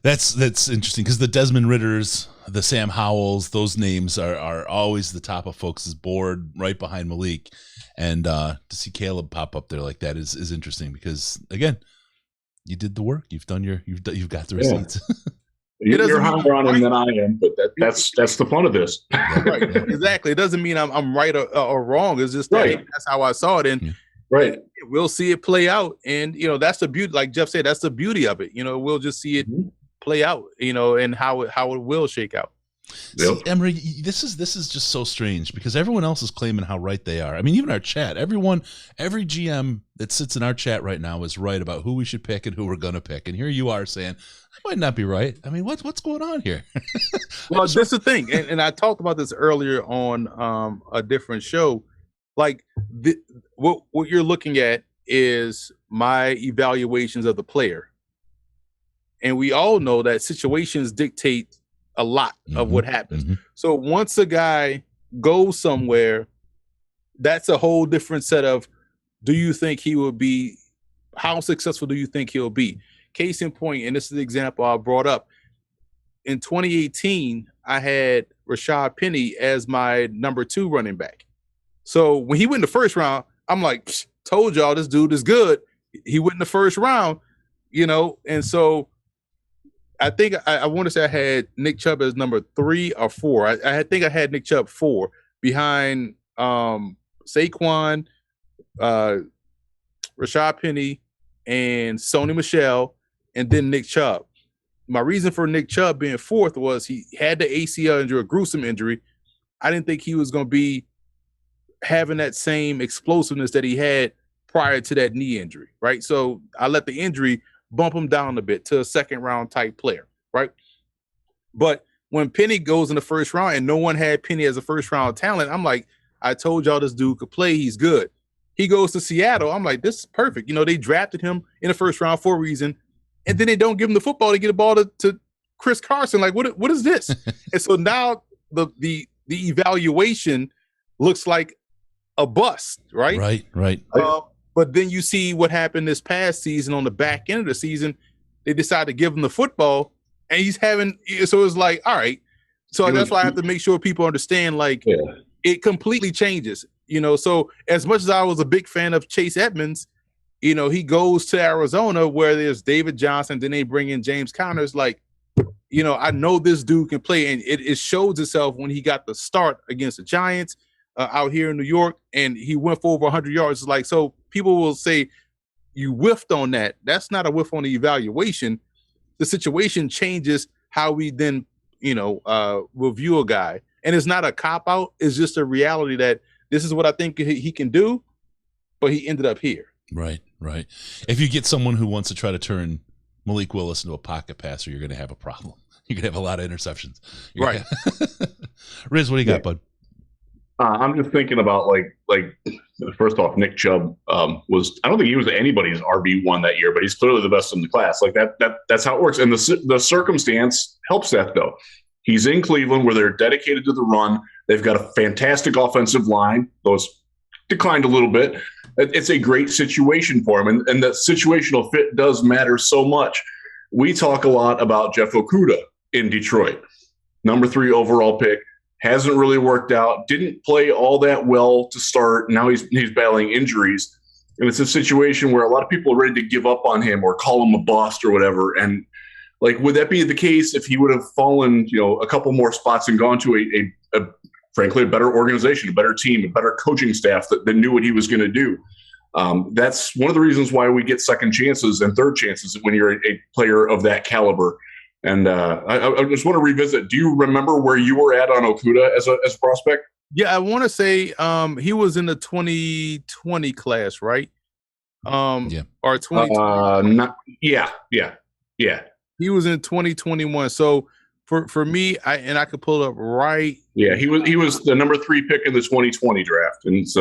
That's interesting, because the Desmond Ritters, the Sam Howells, those names are always the top of folks' board, right behind Malik. And to see Caleb pop up there like that is interesting, because again, you did the work. You've got the receipts. You're higher on him than I am, but that's the fun of this. Right. Exactly. It doesn't mean I'm right or wrong. It's just that that's how I saw it. And we'll see it play out. And that's the beauty. Like Jeff said, that's the beauty of it. We'll just see it play out. And how it will shake out. See, Emery, this is just so strange because everyone else is claiming how right they are. I mean, even our chat, every GM that sits in our chat right now is right about who we should pick and who we're going to pick. And here you are saying, I might not be right. I mean, what's going on here? Well, that's the thing. And I talked about this earlier on a different show. Like what you're looking at is my evaluations of the player. And we all know that situations dictate a lot of what happens. Mm-hmm. So once a guy goes somewhere, that's a whole different set of, do you think he will be, how successful do you think he'll be? Case in point, and this is the example I brought up. In 2018, I had Rashad Penny as my number 2 running back. So when he went in the first round, I'm like, told y'all this dude is good. He went in the first round, and so I think I want to say I had Nick Chubb as number 3 or 4. I think I had Nick Chubb 4 behind Saquon, Rashad Penny, and Sony Michel, and then Nick Chubb. My reason for Nick Chubb being 4th was he had the ACL injury, a gruesome injury. I didn't think he was going to be having that same explosiveness that he had prior to that knee injury, right? So I let the injury bump him down a bit to a second-round type player, right? But when Penny goes in the first round and no one had Penny as a first-round talent, I'm like, I told y'all this dude could play. He's good. He goes to Seattle. I'm like, this is perfect. They drafted him in the first round for a reason, and then they don't give him the football to get the ball to Chris Carson. Like, what is this? And so now the evaluation looks like a bust, right? Right. But then you see what happened this past season on the back end of the season. They decided to give him the football, and he's having – so it's like, all right. So that's why I have to make sure people understand, like, it completely changes. So as much as I was a big fan of Chase Edmonds, he goes to Arizona where there's David Johnson, then they bring in James Conner. It's like, I know this dude can play, and it shows itself when he got the start against the Giants out here in New York, and he went for over 100 yards. It's like, so people will say you whiffed on that. That's not a whiff on the evaluation. The situation changes how we then, review a guy. And it's not a cop-out. It's just a reality that this is what I think he can do, but he ended up here. Right. If you get someone who wants to try to turn Malik Willis into a pocket passer, you're going to have a problem. You're going to have a lot of interceptions. Right. Riz, what do you got, bud? I'm just thinking about like first off, Nick Chubb was, I don't think he was anybody's RB1 that year, but he's clearly the best in the class. Like that's how it works. And the circumstance helps that though. He's in Cleveland where they're dedicated to the run. They've got a fantastic offensive line. Those declined a little bit. It's a great situation for him. And that situational fit does matter so much. We talk a lot about Jeff Okudah in Detroit, number 3 overall pick. Hasn't really worked out. Didn't play all that well to start. Now he's battling injuries. And it's a situation where a lot of people are ready to give up on him or call him a bust or whatever. And like, would that be the case if he would have fallen, a couple more spots and gone to a frankly, a better organization, a better team, a better coaching staff that knew what he was going to do? That's one of the reasons why we get second chances and third chances when you're a player of that caliber. And I just want to revisit. Do you remember where you were at on Okudah as a prospect? Yeah, I want to say he was in the 2020 class, right? Or 2020. Yeah. He was in 2021. So for me, I could pull it up right. Yeah, he was the number 3 pick in the 2020 draft, and it's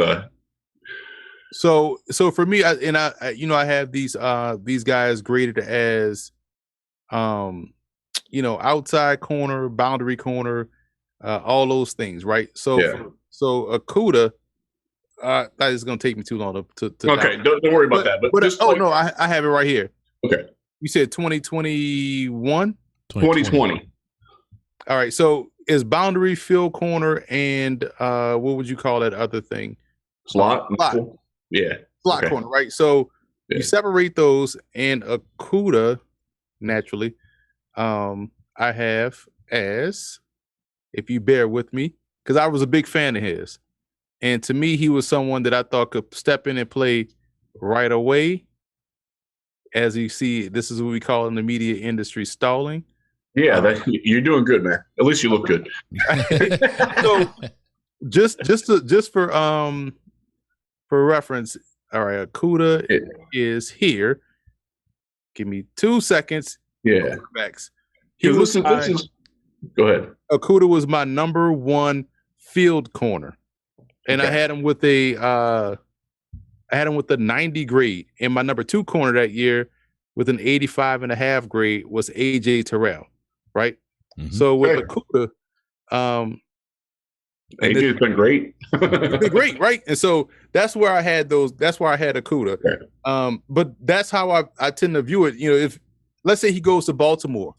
So for me, I have these guys graded as outside corner, boundary corner, all those things, right? So Okudah, that is going to take me too long to okay, don't worry about that. But I have it right here. Okay. You said 2021? 2020. All right, so is boundary, field corner, and what would you call that other thing? Slot. Yeah. Slot corner, right? So you separate those, and Okudah, naturally, I have as, if you bear with me, because I was a big fan of his. And to me, he was someone that I thought could step in and play right away. As you see, this is what we call in the media industry stalling. Yeah, you're doing good, man. At least you look good. So just for reference, all right, Akuda is here. Give me 2 seconds. Yeah. Quarterbacks. Go ahead. Akuda was my number 1 field corner, and I had him with a 90 grade. And my number 2 corner that year with an 85.5 grade was AJ Terrell, right? Mm-hmm. So with Akuda, AJ's been great. It's been great, right? And so that's where I had Akuda. Right. But that's how I tend to view it. If let's say he goes to Baltimore,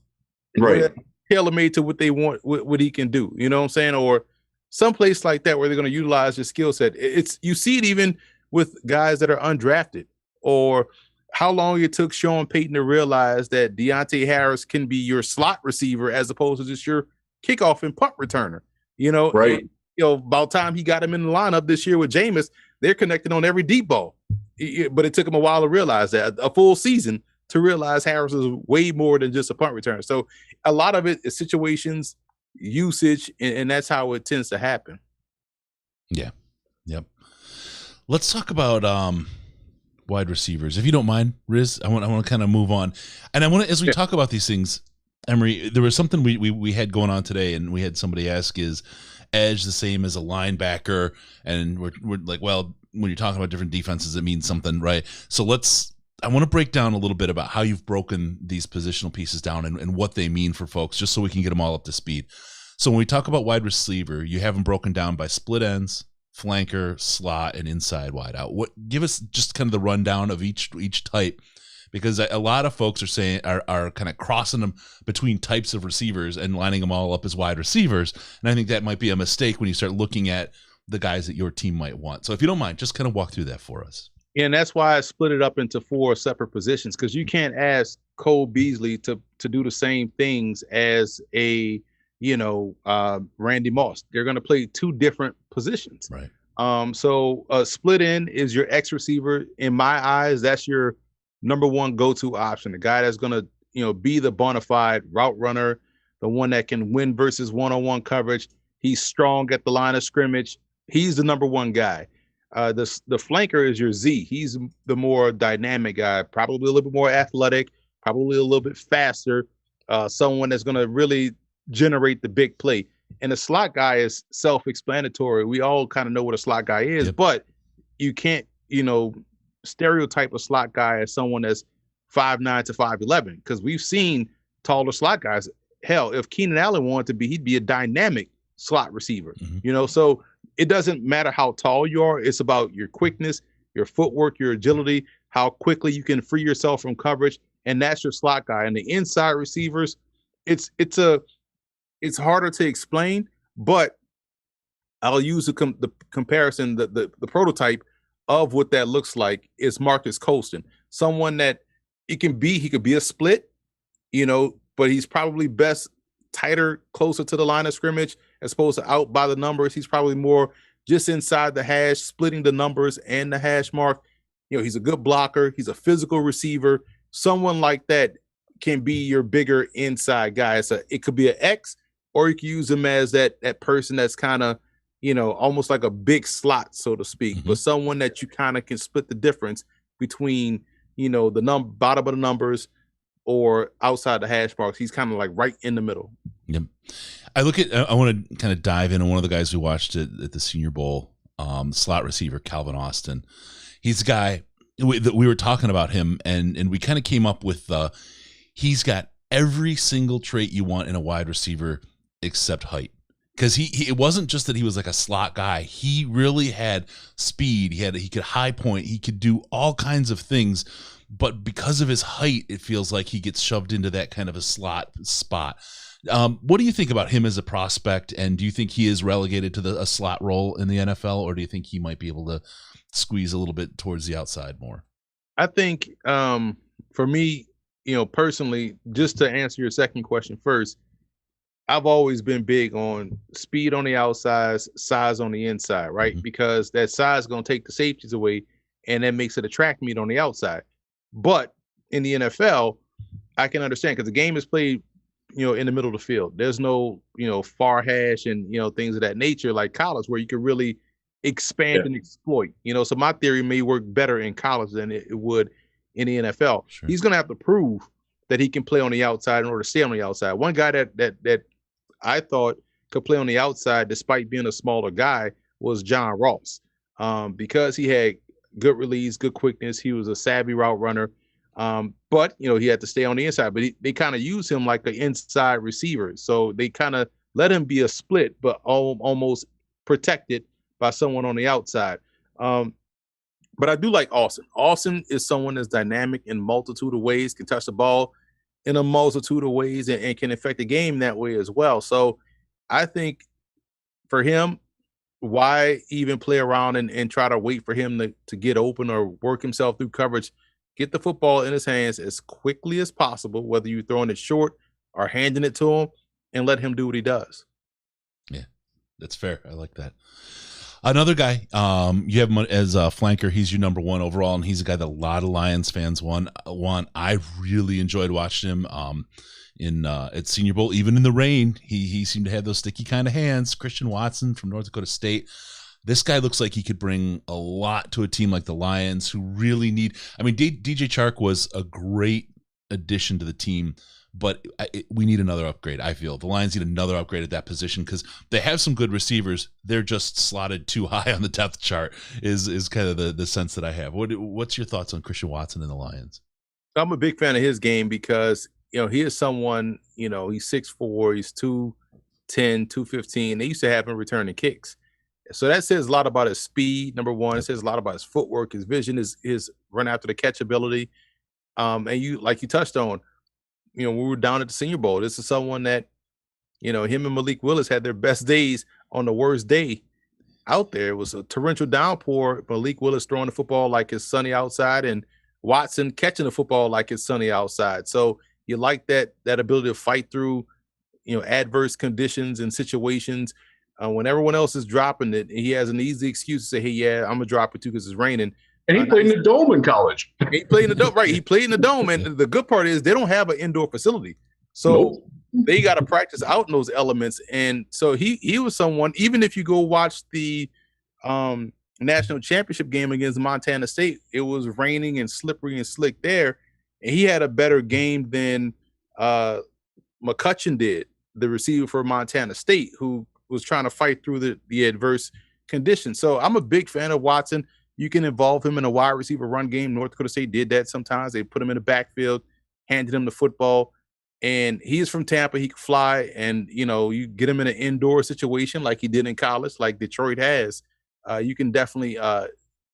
right, tailor-made to what they want, what he can do. You know what I'm saying? Or someplace like that where they're going to utilize his skill set. You see it even with guys that are undrafted, or how long it took Sean Payton to realize that Deontay Harris can be your slot receiver as opposed to just your kickoff and punt returner. Right. And, about time he got him in the lineup this year with Jameis, they're connected on every deep ball. But it took him a while to realize that, a full season to realize Harris is way more than just a punt returner. So a lot of it is situations, usage, and that's how it tends to happen. Yeah. Yep. Let's talk about wide receivers, if you don't mind, Riz. I want to kind of move on, and I want to, as we talk about these things, Emery, there was something we had going on today, and we had somebody ask, is edge the same as a linebacker? And we're like, well, when you're talking about different defenses, it means something, right? So I want to break down a little bit about how you've broken these positional pieces down and what they mean for folks, just so we can get them all up to speed. So when we talk about wide receiver, you have them broken down by split ends, flanker, slot, and inside wide out. Give us just kind of the rundown of each type, because a lot of folks are saying are kind of crossing them between types of receivers and lining them all up as wide receivers. And I think that might be a mistake when you start looking at the guys that your team might want. So if you don't mind, just kind of walk through that for us. And that's why I split it up into 4 separate positions, because you can't ask Cole Beasley to do the same things as a Randy Moss. They're going to play 2 different positions. Right. So split end is your X receiver. In my eyes, that's your number 1 go-to option. The guy that's going to, be the bona fide route runner, the one that can win versus one-on-one coverage. He's strong at the line of scrimmage. He's the number 1 guy. The flanker is your Z. He's the more dynamic guy, probably a little bit more athletic, probably a little bit faster, someone that's going to really generate the big play. And the slot guy is self-explanatory. We all kind of know what a slot guy is, but you can't, stereotype a slot guy as someone that's 5'9" to 5'11", because we've seen taller slot guys. Hell, if Keenan Allen wanted to be, he'd be a dynamic slot receiver. Mm-hmm. So it doesn't matter how tall you are. It's about your quickness, your footwork, your agility, how quickly you can free yourself from coverage, and that's your slot guy. And the inside receivers, it's harder to explain, but I'll use the comparison, the prototype of what that looks like is Marcus Colston, someone that he could be a split, but he's probably best tighter, closer to the line of scrimmage as opposed to out by the numbers. He's probably more just inside the hash, splitting the numbers and the hash mark. He's a good blocker. He's a physical receiver. Someone like that can be your bigger inside guy. It could be an X, or you can use him as that person that's kind of, almost like a big slot, so to speak, Mm-hmm. but someone that you kind of can split the difference between, the bottom of the numbers or outside the hash marks. He's kind of like right in the middle. Yep. I want to kind of dive into one of the guys we watched at the Senior Bowl, slot receiver, Calvin Austin. He's a guy we were talking about him, and we kind of came up with he's got every single trait you want in a wide receiver except height. Because it wasn't just that he was like a slot guy. He really had speed. He could high point. He could do all kinds of things. But because of his height, it feels like he gets shoved into that kind of a slot spot. What do you think about him as a prospect? And do you think he is relegated to a slot role in the NFL, or do you think he might be able to squeeze a little bit towards the outside more? I think for me, personally, just to answer your second question first, I've always been big on speed on the outside, size on the inside, right? Mm-hmm. Because that size is going to take the safeties away, and that makes it a track meet on the outside. But in the NFL, I can understand, because the game is played, in the middle of the field. There's no, far hash and, things of that nature like college where you can really expand and exploit. So my theory may work better in college than it would in the NFL. Sure. He's going to have to prove that he can play on the outside in order to stay on the outside. One guy that I thought could play on the outside despite being a smaller guy was John Ross. Because he had good release, good quickness. He was a savvy route runner. But he had to stay on the inside. But they kind of use him like an inside receiver. So they kind of let him be a split, but almost protected by someone on the outside. But I do like Austin. Austin is someone that's dynamic in multitude of ways, can touch the ball in a multitude of ways, and can affect the game that way as well. So I think for him, why even play around and try to wait for him to get open or work himself through coverage? Get the football in his hands as quickly as possible, whether you're throwing it short or handing it to him, and let him do what he does. Yeah, that's fair. I like that. Another guy, you have him as a flanker. He's your number one overall, and he's a guy that a lot of Lions fans want. I really enjoyed watching him at Senior Bowl, even in the rain. He seemed to have those sticky kind of hands. Christian Watson from North Dakota State. This guy looks like he could bring a lot to a team like the Lions, who really need. I mean, DJ Chark was a great addition to the team, but we need another upgrade. I feel the Lions need another upgrade at that position because they have some good receivers. They're just slotted too high on the depth chart. Is kind of the sense that I have. What's your thoughts on Christian Watson and the Lions? I'm a big fan of his game because he is someone. He's 6'4", he's 210, 215. They used to have him returning kicks. So that says a lot about his speed, number one. It says a lot about his footwork, his vision, his run after the catch ability. And you touched on, we were down at the Senior Bowl. This is someone that, him and Malik Willis had their best days on the worst day out there. It was a torrential downpour. Malik Willis throwing the football like it's sunny outside, and Watson catching the football like it's sunny outside. So you like that ability to fight through, adverse conditions and situations. When everyone else is dropping it, he has an easy excuse to say, hey, yeah, I'm going to drop it too because it's raining. And he played in the dome in college. He played in the dome, right. He played in the dome. And the good part is they don't have an indoor facility. So they got to practice out in those elements. And so he was someone, even if you go watch the national championship game against Montana State, it was raining and slippery and slick there. And he had a better game than McCutcheon did, the receiver for Montana State, who was trying to fight through the adverse conditions. So I'm a big fan of Watson. You can involve him in a wide receiver run game. North Dakota State did that sometimes. They put him in the backfield, handed him the football, and he's from Tampa. He can fly, and you get him in an indoor situation like he did in college, like Detroit has. You can definitely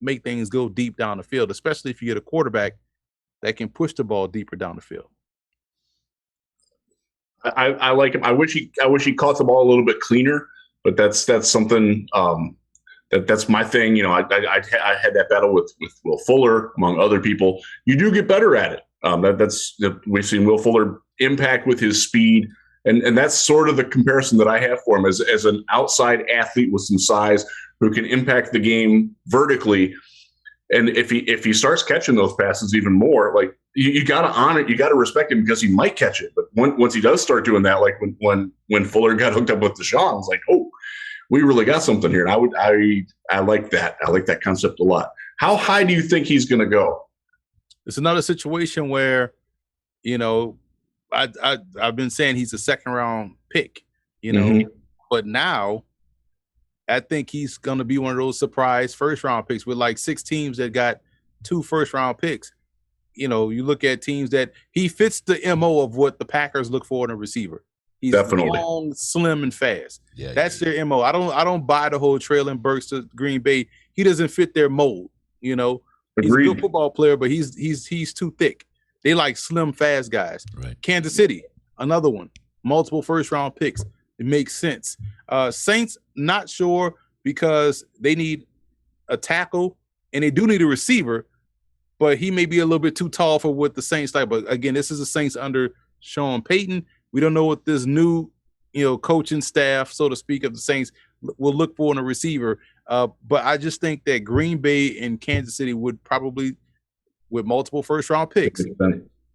make things go deep down the field, especially if you get a quarterback that can push the ball deeper down the field. I like him. I wish he caught the ball a little bit cleaner, but that's something that's my thing. I had that battle with Will Fuller among other people. You do get better at it. We've seen Will Fuller impact with his speed, and that's sort of the comparison that I have for him as an outside athlete with some size who can impact the game vertically. And if he starts catching those passes even more, like you got to honor it, you got to respect him because he might catch it. But once he does start doing that, like when Fuller got hooked up with Deshaun, it's like, oh, we really got something here. And I like that. I like that concept a lot. How high do you think he's going to go? It's another situation where, I've been saying he's a second round pick, but now I think he's going to be one of those surprise first round picks with like 6 teams that got 2 first round picks. You look at teams that he fits the MO of what the Packers look for in a receiver. He's definitely long, slim, and fast. Yeah, that's their MO. I don't buy the whole Traylon Burks to Green Bay. He doesn't fit their mold. He's a good football player, but he's too thick. They like slim, fast guys. Right. Kansas City, another one. Multiple first round picks. It makes sense. Saints, not sure because they need a tackle and they do need a receiver, but he may be a little bit too tall for what the Saints like. But again, this is the Saints under Sean Payton. We don't know what this new, coaching staff, so to speak, of the Saints will look for in a receiver. But I just think that Green Bay and Kansas City would probably, with multiple first-round picks,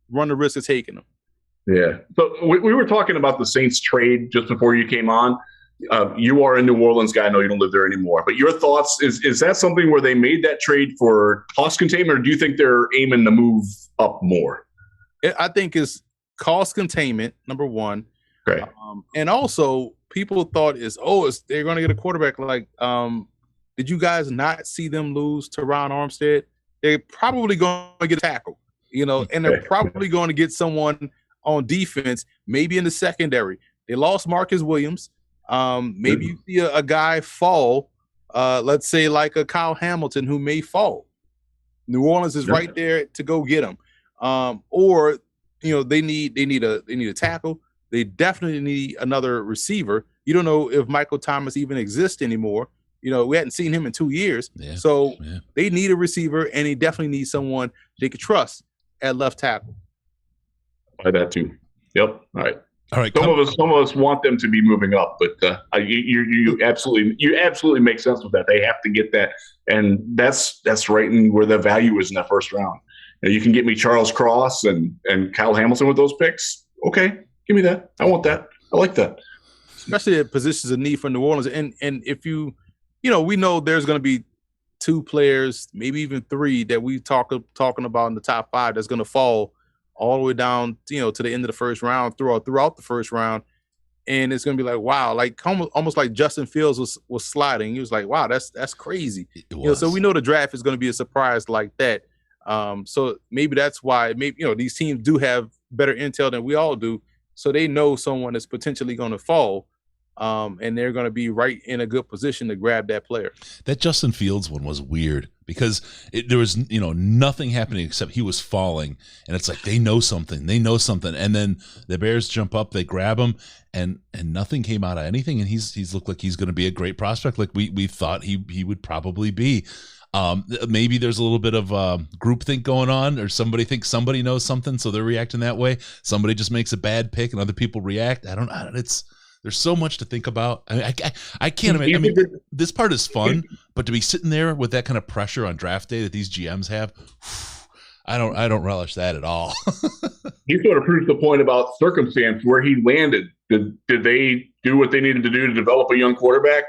run the risk of taking them. Yeah. So we were talking about the Saints trade just before you came on. You are a New Orleans guy. I know you don't live there anymore. But your thoughts, is that something where they made that trade for cost containment, or do you think they're aiming to move up more? I think it's cost containment, number one. Okay. And also, people thought they're going to get a quarterback. Like, did you guys not see them lose to Ron Armstead? They're probably going to get a tackle, and they're probably going to get someone on defense, maybe in the secondary. They lost Marcus Williams. Maybe you see a guy fall, let's say like a Kyle Hamilton who may fall. New Orleans is right there to go get him. Or they need a tackle. They definitely need another receiver. You don't know if Michael Thomas even exists anymore. We hadn't seen him in 2 years. Yeah. So they need a receiver, and they definitely need someone they could trust at left tackle. By that too. Yep. All right. Some of us want them to be moving up, but you absolutely make sense with that. They have to get that, and that's right in where the value is in that first round. You can get me Charles Cross and Kyle Hamilton with those picks. Okay, give me that. I want that. I like that. Especially at positions of need for New Orleans, and if we know there's going to be 2 players, maybe even 3 that we talking about in the top 5 that's going to fall all the way down, to the end of the first round, throughout the first round. And it's going to be like, wow, like almost like Justin Fields was sliding. He was like, wow, that's crazy. So we know the draft is going to be a surprise like that. So maybe that's why these teams do have better intel than we all do. So they know someone that's potentially going to fall. And they're going to be right in a good position to grab that player. That Justin Fields one was weird because there was, nothing happening except he was falling. And it's like, they know something. And then the Bears jump up, they grab him, and nothing came out of anything. And he's looked like he's going to be a great prospect. Like we thought he would probably be. Maybe there's a little bit of groupthink going on, or somebody thinks somebody knows something, so they're reacting that way. Somebody just makes a bad pick and other people react. I don't there's so much to think about. I can't imagine. I mean, this part is fun, but to be sitting there with that kind of pressure on draft day that these GMs have, I don't relish that at all. He sort of proves the point about circumstance where he landed. Did they do what they needed to do to develop a young quarterback?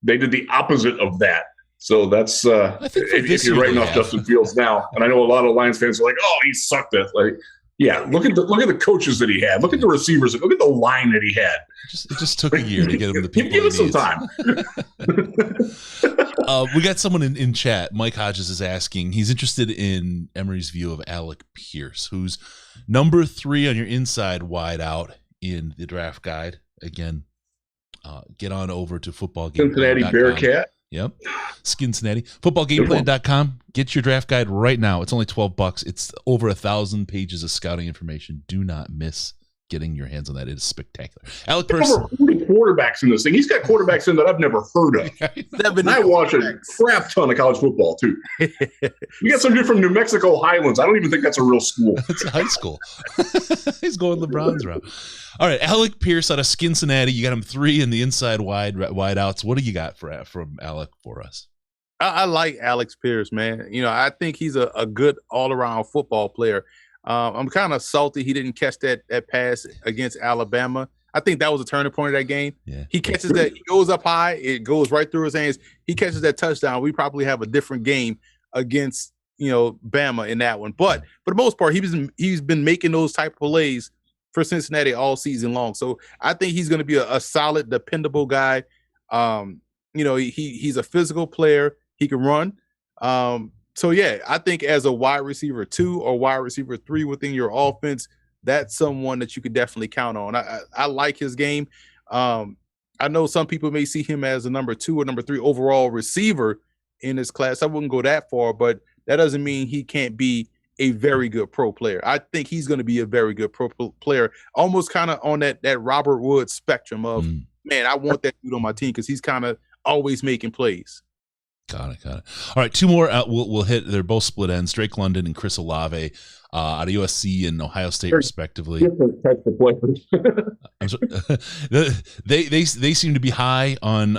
They did the opposite of that. So that's if you're writing off Justin Fields now, and I know a lot of Lions fans are like, "Oh, he sucked at." Like, yeah, look at the coaches that he had. Look at the receivers. Look at the line that he had. It just took a year to get him the people. Give it some time. We got someone in chat. Mike Hodges is asking. He's interested in Emery's view of Alec Pierce, who's number 3 on your inside wide out in the draft guide. Again, get on over to Cincinnati Bearcat. Yep. Cincinnati. Footballgameplan.com. Get your draft guide right now. It's only $12. It's over 1,000 pages of scouting information. Do not miss getting your hands on that. It is spectacular. Alec Pierce. Over 40 quarterbacks in this thing. He's got quarterbacks in that I've never heard of. And I watch a crap ton of college football, too. You got some dude from New Mexico Highlands. I don't even think that's a real school. It's a high school. He's going LeBron's route. All right, Alec Pierce out of Cincinnati. You got him 3 in the inside wide outs. What do you got from Alec for us? I like Alex Pierce, man. I think he's a good all-around football player. I'm kind of salty he didn't catch that pass against Alabama. I think that was a turning point of that game. Yeah. He catches that, he goes up high, it goes right through his hands. He catches that touchdown. We probably have a different game against Bama in that one. But for the most part, he's been making those type of plays for Cincinnati all season long. So I think he's going to be a solid, dependable guy. He's a physical player. He can run. So yeah, I think as a wide receiver 2 or wide receiver 3 within your offense, that's someone that you could definitely count on. I like his game. I know some people may see him as a number 2 or number 3 overall receiver in this class. I wouldn't go that far, but that doesn't mean he can't be a very good pro player. I think he's going to be a very good pro player, almost kind of on that Robert Woods spectrum of, man, I want that dude on my team because he's kind of always making plays. Got it. All right, 2 more. We'll hit. They're both split ends. Drake London and Chris Olave out of USC and Ohio State, respectively. Different types of players. I'm sorry. They seem to be high on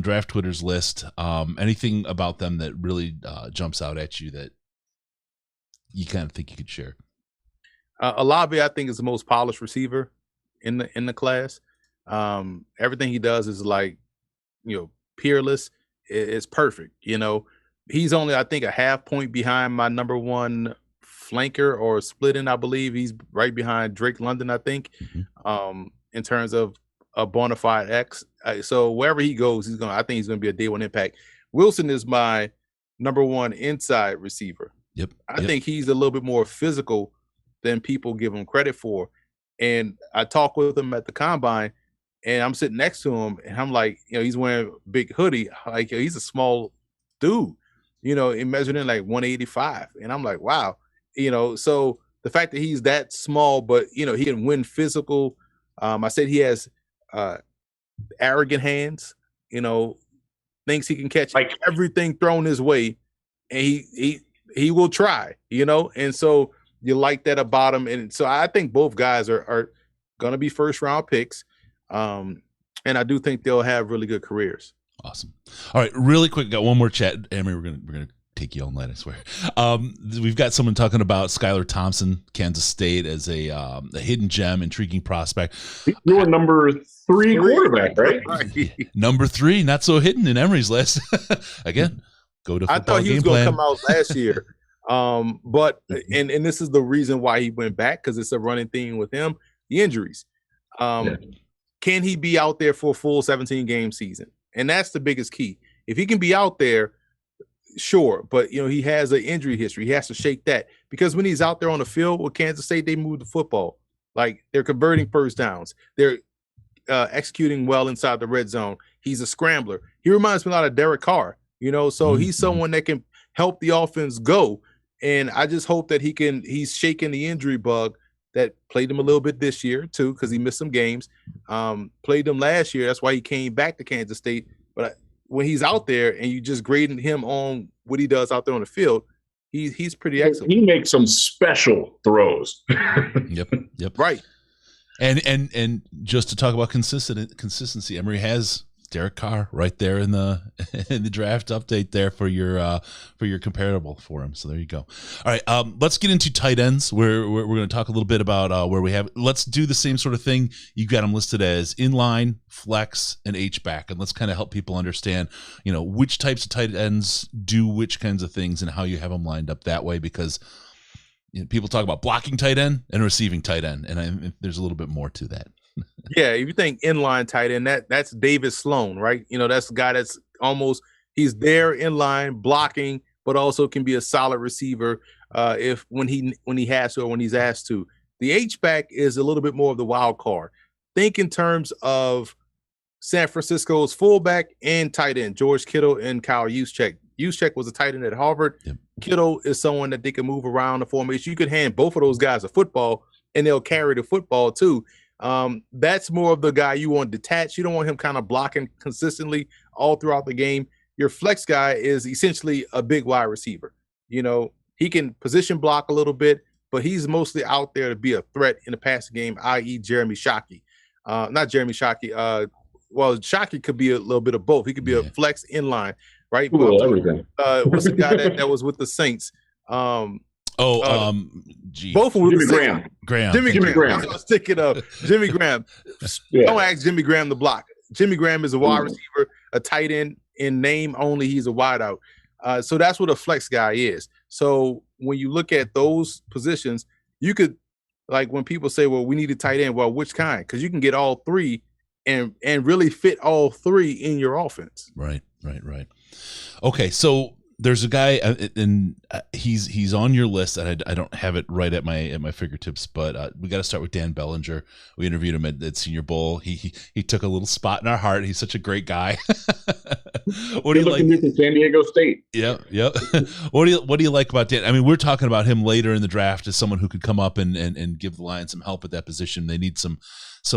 Draft Twitter's list. Anything about them that really jumps out at you that you kind of think you could share? Olave, I think, is the most polished receiver in the class. Everything he does is like, peerless. It's perfect. He's only, I think, a half point behind my number one flanker or splitting. I believe he's right behind Drake London, I think, in terms of a bona fide X. So wherever he goes, I think he's gonna be a day one impact. Wilson is my number one inside receiver. Yep. I think he's a little bit more physical than people give him credit for. And I talked with him at the combine, and I'm sitting next to him, and I'm like, he's wearing a big hoodie. Like, he's a small dude, he measured in like 185. And I'm like, wow. So the fact that he's that small, but, he can win physical. I said he has arrogant hands, thinks he can catch everything thrown his way, and he will try, and so you like that about him. And so I think both guys are going to be first round picks. And I do think they'll have really good careers. Awesome. All right, really quick, got one more chat. Emery, we're gonna take you all night, I swear. We've got someone talking about Skylar Thompson, Kansas State, as a hidden gem, intriguing prospect. You were number 3 quarterback, right? Number 3, not so hidden in Emery's list. Again, go to football. I thought he was going to come out last year. But and this is the reason why he went back, because it's a running theme with him, the injuries. Can he be out there for a full 17-game season? And that's the biggest key. If he can be out there, sure, but he has an injury history. He has to shake that, because when he's out there on the field with Kansas State, they move the football. Like, they're converting first downs. They're executing well inside the red zone. He's a scrambler. He reminds me a lot of Derek Carr, so he's someone that can help the offense go. And I just hope that he's shaking the injury bug that played him a little bit this year too, because he missed some games. Played them last year. That's why he came back to Kansas State. But when he's out there and you just grading him on what he does out there on the field, he's pretty excellent. He makes some special throws. Yep. Right. And just to talk about consistency, Emery has Derek Carr right there in the draft update there for your comparable for him. So there you go. All right, let's get into tight ends. We're going to talk a little bit about where we have. Let's do the same sort of thing. You've got them listed as inline, flex, and H back, and let's kind of help people understand, which types of tight ends do which kinds of things and how you have them lined up that way, because people talk about blocking tight end and receiving tight end, and there's a little bit more to that. Yeah, if you think inline tight end, that's David Sloan, right? That's the guy that's he's there in line blocking, but also can be a solid receiver if when he has to or when he's asked to. The H back is a little bit more of the wild card. Think in terms of San Francisco's fullback and tight end, George Kittle and Kyle Juszczyk. Juszczyk was a tight end at Harvard. Yep. Kittle is someone that they can move around the formation. You could hand both of those guys a football, and they'll carry the football too. That's more of the guy you want detached. You don't want him kind of blocking consistently all throughout the game. Your flex guy is essentially a big wide receiver. He can position block a little bit, but he's mostly out there to be a threat in the passing game, i.e. Jeremy Shockey. Not Jeremy Shockey. Shockey could be a little bit of both. He could be a flex inline, right? Cool, everything. What's the guy that was with the Saints? Both of Jimmy Graham. Jimmy Graham. I was thinking of Jimmy Graham. Don't ask Jimmy Graham to block. Jimmy Graham is a wide receiver, a tight end in name only. He's a wideout. So that's what a flex guy is. So when you look at those positions, you could, like when people say, well, we need a tight end. Well, which kind? Because you can get all three and really fit all three in your offense. Right. Okay, so there's a guy, and he's on your list, and I don't have it right at my fingertips, but we got to start with Dan Bellinger. We interviewed him at Senior Bowl. He took a little spot in our heart. He's such a great guy. What do you like? From San Diego State. Yep. What do you like about Dan? I mean, we're talking about him later in the draft as someone who could come up and give the Lions some help at that position. They need some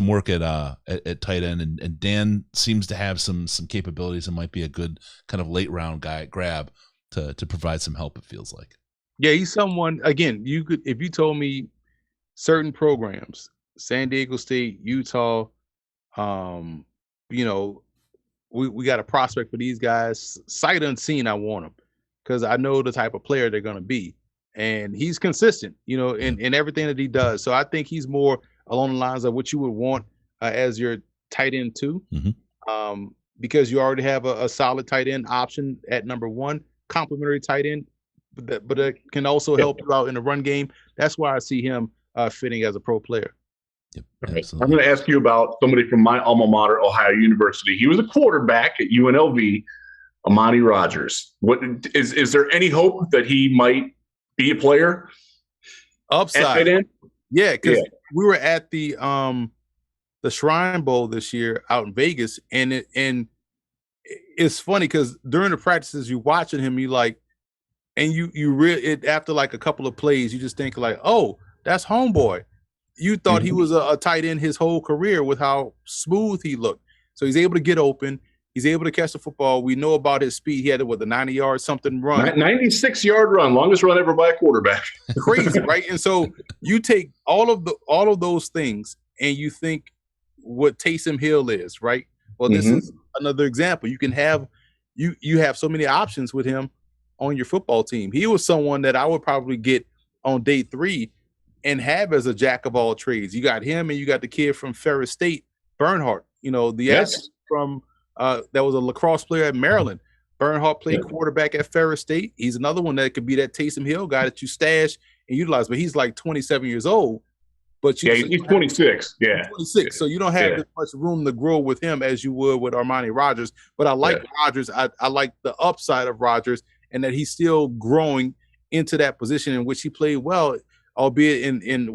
work at tight end, and Dan seems to have some capabilities and might be a good kind of late round guy at grab to provide some help, it feels like. Yeah, he's someone, again, you could, if you told me certain programs, San Diego State, Utah, we got a prospect for these guys, sight unseen, I want them, because I know the type of player they're going to be. and he's consistent, in everything that he does. So I think he's more along the lines of what you would want as your tight end 2, because you already have a solid tight end option at number 1, complimentary tight end, but that can also help you out in the run game. That's why I see him fitting as a pro player. Yep, I'm going to ask you about somebody from my alma mater, Ohio University. He was a quarterback at UNLV, Amani Rogers. What is there any hope that he might be a player? Upside, yeah, because we were at the Shrine Bowl this year out in Vegas, and it's funny because during the practices you watching him, you like, and you really after like a couple of plays, you just think like, oh, that's homeboy. You thought he was a tight end his whole career with how smooth he looked. So he's able to get open. He's able to catch the football. We know about his speed. He had a 90-yard something run. 96-yard run, longest run ever by a quarterback. Crazy, right? And so you take all of those things and you think what Taysom Hill is, right? Well, this is another example. You can have you have so many options with him on your football team. He was someone that I would probably get on day 3 and have as a jack of all trades. You got him and you got the kid from Ferris State, Bernhardt, athlete from that was a lacrosse player at Maryland. Bernhardt played quarterback at Ferris State. He's another one that could be that Taysom Hill guy that you stash and utilize, but he's like 27 years old. But he's 26. Yeah. 26. So you don't have as much room to grow with him as you would with Armani Rogers. But I like Rogers. I like the upside of Rogers and that he's still growing into that position in which he played well, albeit in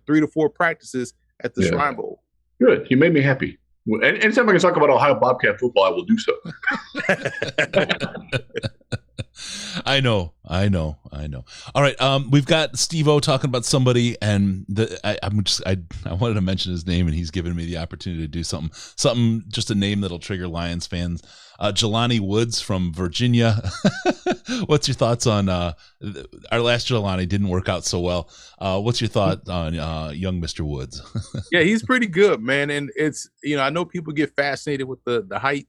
3 to 4 practices at the Shrine Bowl. Good. You made me happy. Anytime I can talk about Ohio Bobcat football, I will do so. I know. All right, we've got Steve-O talking about somebody, and I wanted to mention his name, and he's given me the opportunity to do something, just a name that'll trigger Lions fans. Jelani Woods from Virginia. What's your thoughts on our last Jelani? Didn't work out so well. What's your thought on young Mr. Woods? Yeah, he's pretty good, man. And it's, I know people get fascinated with the height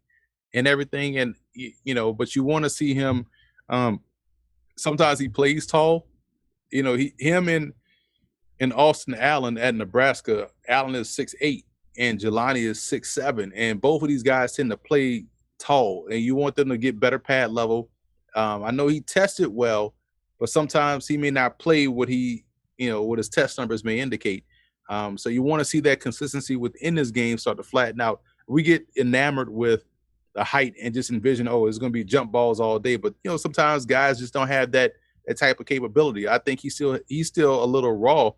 and everything, and but you want to see him. Sometimes he plays tall. Him and Austin Allen at Nebraska. Allen is 6'8", and Jelani is 6'7", and both of these guys tend to play tall, and you want them to get better pad level. I know he tested well, but sometimes he may not play what what his test numbers may indicate. So you want to see that consistency within this game start to flatten out. We get enamored with the height and just envision, it's going to be jump balls all day. But sometimes guys just don't have that type of capability. I think he's still a little raw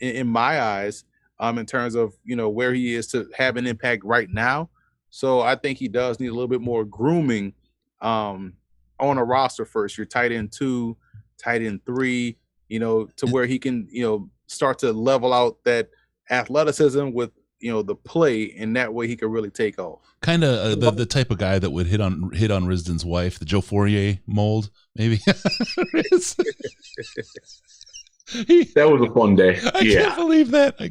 in my eyes, in terms of where he is to have an impact right now. So I think he does need a little bit more grooming on a roster first. Your tight end 2, tight end 3, to where he can, start to level out that athleticism with, the play, and that way he could really take off. Kind of the type of guy that would hit on Risdon's wife, the Joe Fourier mold, maybe. That was a fun day. I can't believe that. He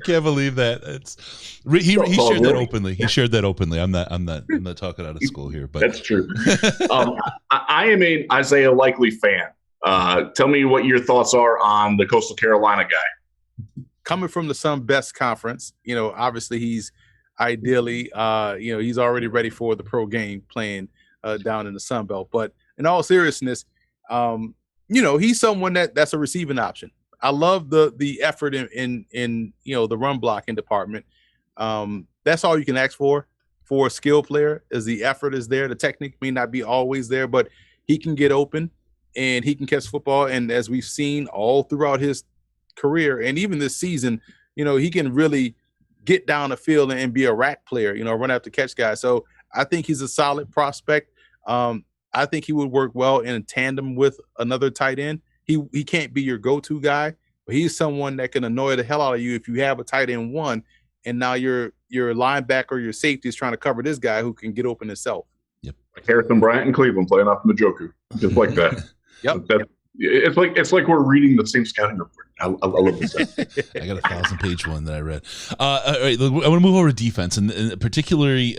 shared that openly. He shared that openly. I'm not talking out of school here, but that's true. I am an Isaiah Likely fan. Tell me what your thoughts are on the Coastal Carolina guy. Coming from the Sun Best Conference, obviously he's ideally, he's already ready for the pro game playing down in the Sun Belt. But in all seriousness, he's someone that's a receiving option. I love the effort in the run blocking department. That's all you can ask for a skill player, is the effort is there. The technique may not be always there, but he can get open and he can catch football. And as we've seen all throughout his career and even this season, he can really get down the field and be a rack player, run after catch guy. So I think he's a solid prospect. I think he would work well in tandem with another tight end. He can't be your go-to guy, but he's someone that can annoy the hell out of you if you have a tight end 1, and now your linebacker, your safety is trying to cover this guy who can get open himself. Yep. Like Harrison Bryant in Cleveland playing off Njoku, just like that. Yep. It's like we're reading the same scouting report. I love this. I got a 1,000-page one that I read. All right, I want to move over to defense, and particularly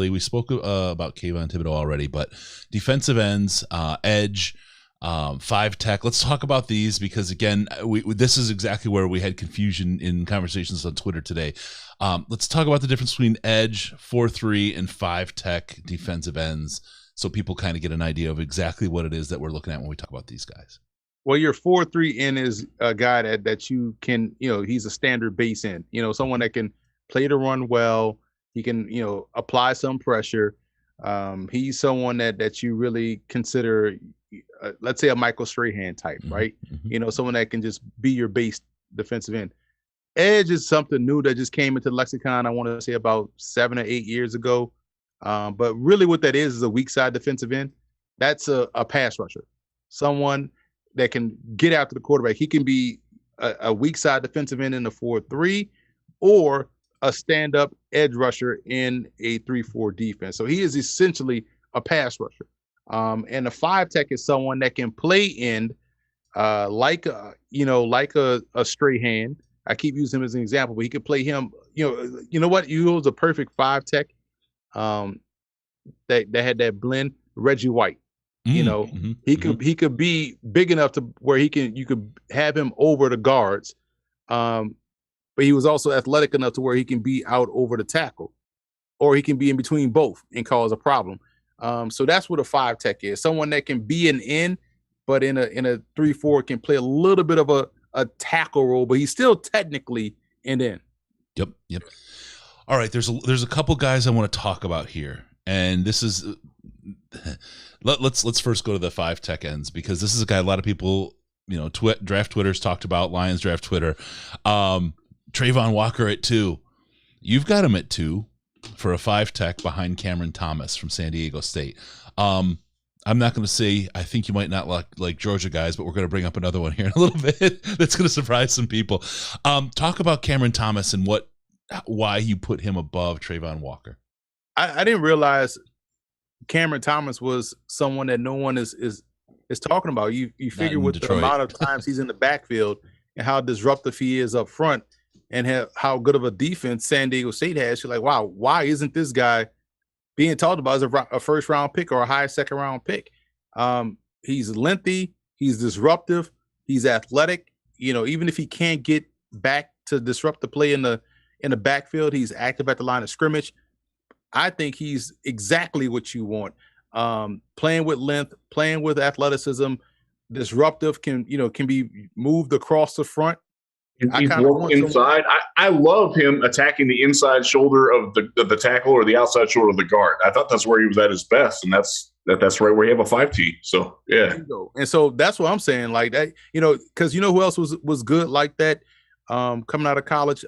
we spoke about Kayvon Thibodeaux already, but defensive ends, edge. Five tech. Let's talk about these because again, this is exactly where we had confusion in conversations on Twitter today. Let's talk about the difference between edge, 4-3, and five tech defensive ends, so people kind of get an idea of exactly what it is that we're looking at when we talk about these guys. Well, your 4-3 end is a guy that you can, he's a standard base end. Someone that can play the run well. He can, apply some pressure. He's someone that you really consider, let's say, a Michael Strahan type, right? Mm-hmm. Someone that can just be your base defensive end. Edge is something new that just came into the lexicon, I want to say about 7 or 8 years ago. But really what that is a weak side defensive end. That's a pass rusher. Someone that can get after the quarterback. He can be a weak side defensive end in the 4-3 or a stand-up edge rusher in a 3-4 defense. So he is essentially a pass rusher. And the five tech is someone that can play end like a Strahan. I keep using him as an example, but he could play him. You know what? You was a perfect five tech. That had that blend. Reggie White. He could be big enough to where you could have him over the guards, but he was also athletic enough to where he can be out over the tackle, or he can be in between both and cause a problem. So that's what a five tech is. Someone that can be an end, but in a 3-4 can play a little bit of a tackle role, but he's still technically an end. Yep. All right, there's a couple guys I want to talk about here, and this is let's first go to the five tech ends because this is a guy a lot of people draft Twitter's talked about. Lions draft Twitter. Trayvon Walker at 2. You've got him at 2 for a five tech behind Cameron Thomas from San Diego State. I'm not going to say I think you might not like Georgia guys, but we're going to bring up another one here in a little bit that's going to surprise some people. Talk about Cameron Thomas and why you put him above Trayvon Walker. I didn't realize Cameron Thomas was someone that no one is talking about. You figure with Detroit. The amount of times he's in the backfield and how disruptive he is up front and how good of a defense San Diego State has, you're like, wow, why isn't this guy being talked about as a first round pick or a high second round pick? He's lengthy, he's disruptive, he's athletic. Even if he can't get back to disrupt the play in the backfield, he's active at the line of scrimmage. I think he's exactly what you want. Playing with length, playing with athleticism, disruptive, can be moved across the front. He's worked inside. I love him attacking the inside shoulder of the tackle or the outside shoulder of the guard. I thought that's where he was at his best, and that's right where you have a 5T. So yeah, and so that's what I'm saying. Like that, because who else was good like that coming out of college?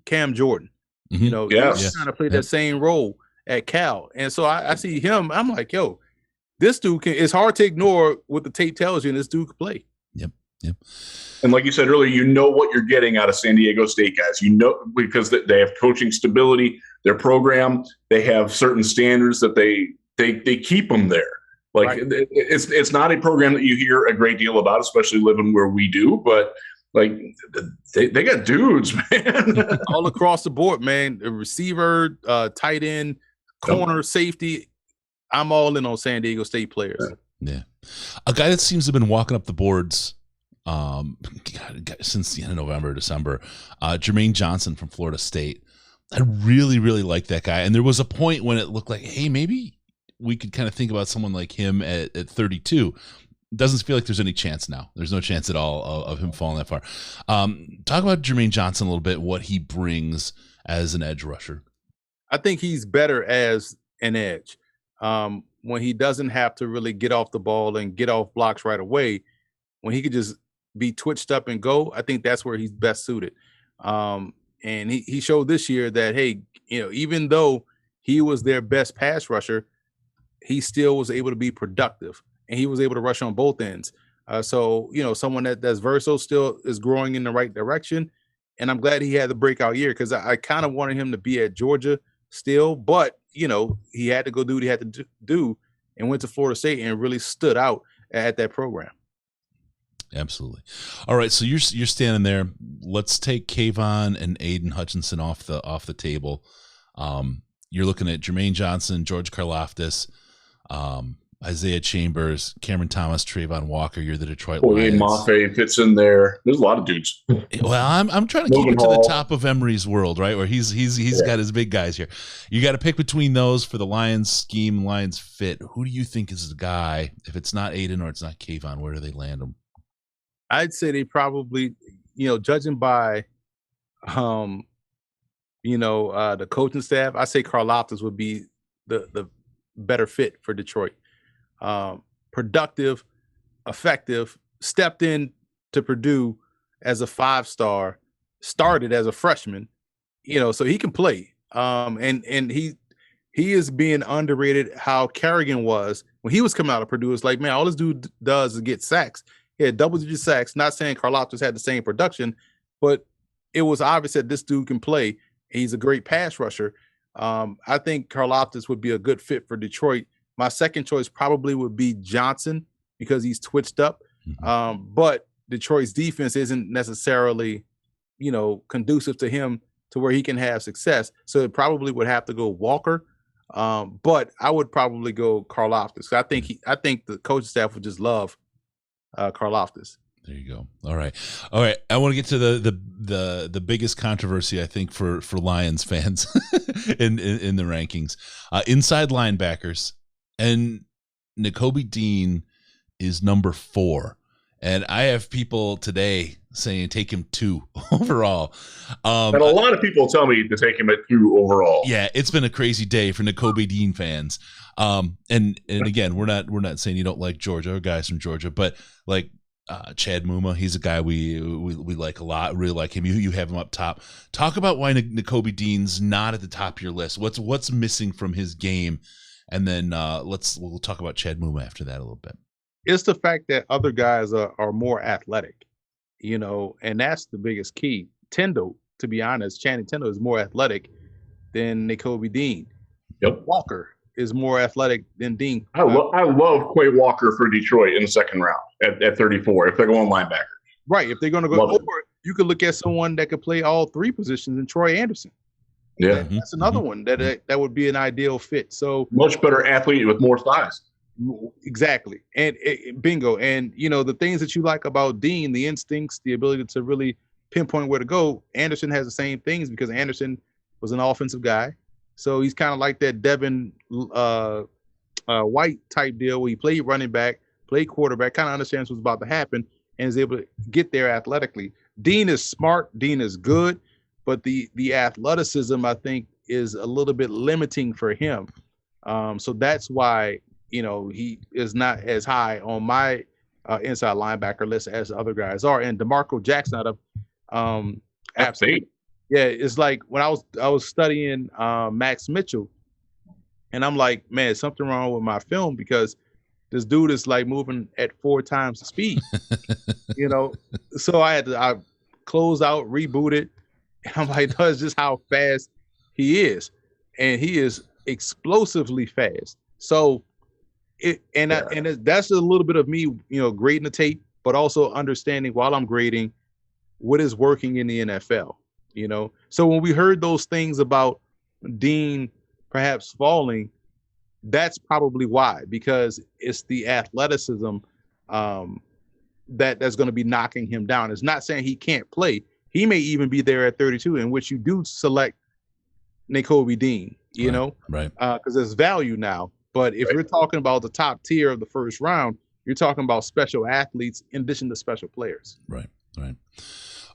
Cam Jordan. He was trying to play that same role at Cal, and so I see him. I'm like, yo, this dude it's hard to ignore what the tape tells you, and this dude can play. Yep. And like you said earlier, what you're getting out of San Diego State guys. Because they have coaching stability, their program, they have certain standards that they keep them there. Like right. It's not a program that you hear a great deal about, especially living where we do. But like they got dudes, man, all across the board, man. The receiver, tight end, corner, safety. I'm all in on San Diego State players. Yeah, a guy that seems to have been walking up the boards since the end of November, December, Jermaine Johnson from Florida State. I really, really like that guy. And there was a point when it looked like, hey, maybe we could kind of think about someone like him at 32. Doesn't feel like there's any chance now. There's no chance at all of him falling that far. Talk about Jermaine Johnson a little bit, what he brings as an edge rusher. I think he's better as an edge. When he doesn't have to really get off the ball and get off blocks right away, when he could just be twitched up and go, I think that's where he's best suited. And he showed this year that, hey, even though he was their best pass rusher, he still was able to be productive, and he was able to rush on both ends. So someone that's versatile, still is growing in the right direction. And I'm glad he had the breakout year, because I kind of wanted him to be at Georgia still, but he had to go do what he had to do and went to Florida State and really stood out at that program. Absolutely. All right, so you're standing there. Let's take Kayvon and Aiden Hutchinson off the table. You're looking at Jermaine Johnson, George Karlaftis, Isaiah Chambers, Cameron Thomas, Trayvon Walker. You're the Detroit Boye Lions. Mafe fits in there. There's a lot of dudes. Well, I'm trying to keep Logan it to the Hall. top of Emery's world, right? Where he's got his big guys here. You got to pick between those for the Lions scheme, Lions fit. Who do you think is the guy? If it's not Aiden or it's not Kayvon, where do they land him? I'd say they probably, judging by, the coaching staff, I say Karlaftis would be the better fit for Detroit. Productive, effective, stepped in to Purdue as a 5-star, started as a freshman, so he can play. And he is being underrated. How Kerrigan was when he was coming out of Purdue, it's like, man, all this dude does is get sacks. He had double-digit sacks. Not saying Karlaftis had the same production, but it was obvious that this dude can play. He's a great pass rusher. I think Karlaftis would be a good fit for Detroit. My second choice probably would be Johnson because he's twitched up. But Detroit's defense isn't necessarily, conducive to him to where he can have success. So it probably would have to go Walker. But I would probably go Karlaftis. I think the coaching staff would just love Karlaftis. There you go. All right. I want to get to the biggest controversy, I think, for Lions fans in the rankings. Inside linebackers, and Nakobe Dean is number 4. And I have people today saying take him 2 overall. And a lot of people tell me to take him at 2 overall. Yeah, it's been a crazy day for Nakobe Dean fans. And again, we're not saying you don't like Georgia or guys from Georgia, but like Chad Muma, he's a guy we like a lot. Really like him. You have him up top. Talk about why Nakobe Dean's not at the top of your list. What's missing from his game, and then we'll talk about Chad Muma after that a little bit. It's the fact that other guys are more athletic, and that's the biggest key. Tindall, to be honest, Channing Tindall is more athletic than Nakobe Dean. Yep. Walker is more athletic than Dean. I love Quay Walker for Detroit in the second round at 34 if they're going linebacker. Right. If they're going to go over, you could look at someone that could play all 3 positions in Troy Anderson. Yeah. That's another one that would be an ideal fit. So much better athlete with more thighs. Exactly. And bingo. And, the things that you like about Dean, the instincts, the ability to really pinpoint where to go, Anderson has the same things because Anderson was an offensive guy. So he's kind of like that Devin White type deal where he played running back, played quarterback, kind of understands what's about to happen and is able to get there athletically. Dean is smart. Dean is good. But the athleticism, I think, is a little bit limiting for him. So that's why, he is not as high on my inside linebacker list as other guys are. And DeMarco Jackson out of App State. Yeah, it's like when I was studying Max Mitchell, and I'm like, man, something wrong with my film because this dude is like moving at 4 times the speed. So I closed out, reboot it, and I'm like, that's just how fast he is, and he is explosively fast. So that's a little bit of me, grading the tape, but also understanding while I'm grading what is working in the NFL. So when we heard those things about Dean perhaps falling, that's probably why, because it's the athleticism that's going to be knocking him down. It's not saying he can't play. He may even be there at 32, in which you do select Nakobe Dean, right? Because there's value now. But if we're talking about the top tier of the first round, you're talking about special athletes in addition to special players. Right.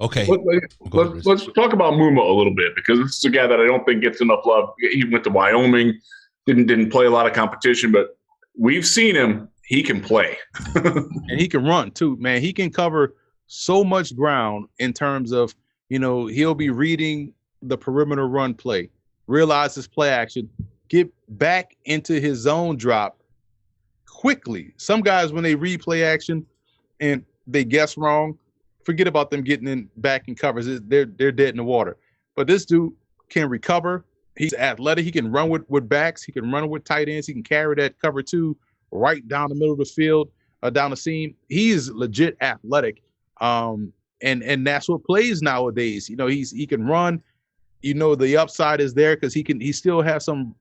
Okay. Let's talk about Muma a little bit because this is a guy that I don't think gets enough love. He went to Wyoming, didn't play a lot of competition, but we've seen him. He can play. And he can run too, man. He can cover so much ground in terms of, he'll be reading the perimeter run play, realize his play action, get back into his zone drop quickly. Some guys, when they read play action and they guess wrong, forget about them getting back in covers. They're dead in the water. But this dude can recover. He's athletic. He can run with backs. He can run with tight ends. He can carry that cover 2 right down the middle of the field, down the seam. He is legit athletic. And that's what plays nowadays. He can run. The upside is there because he still has some,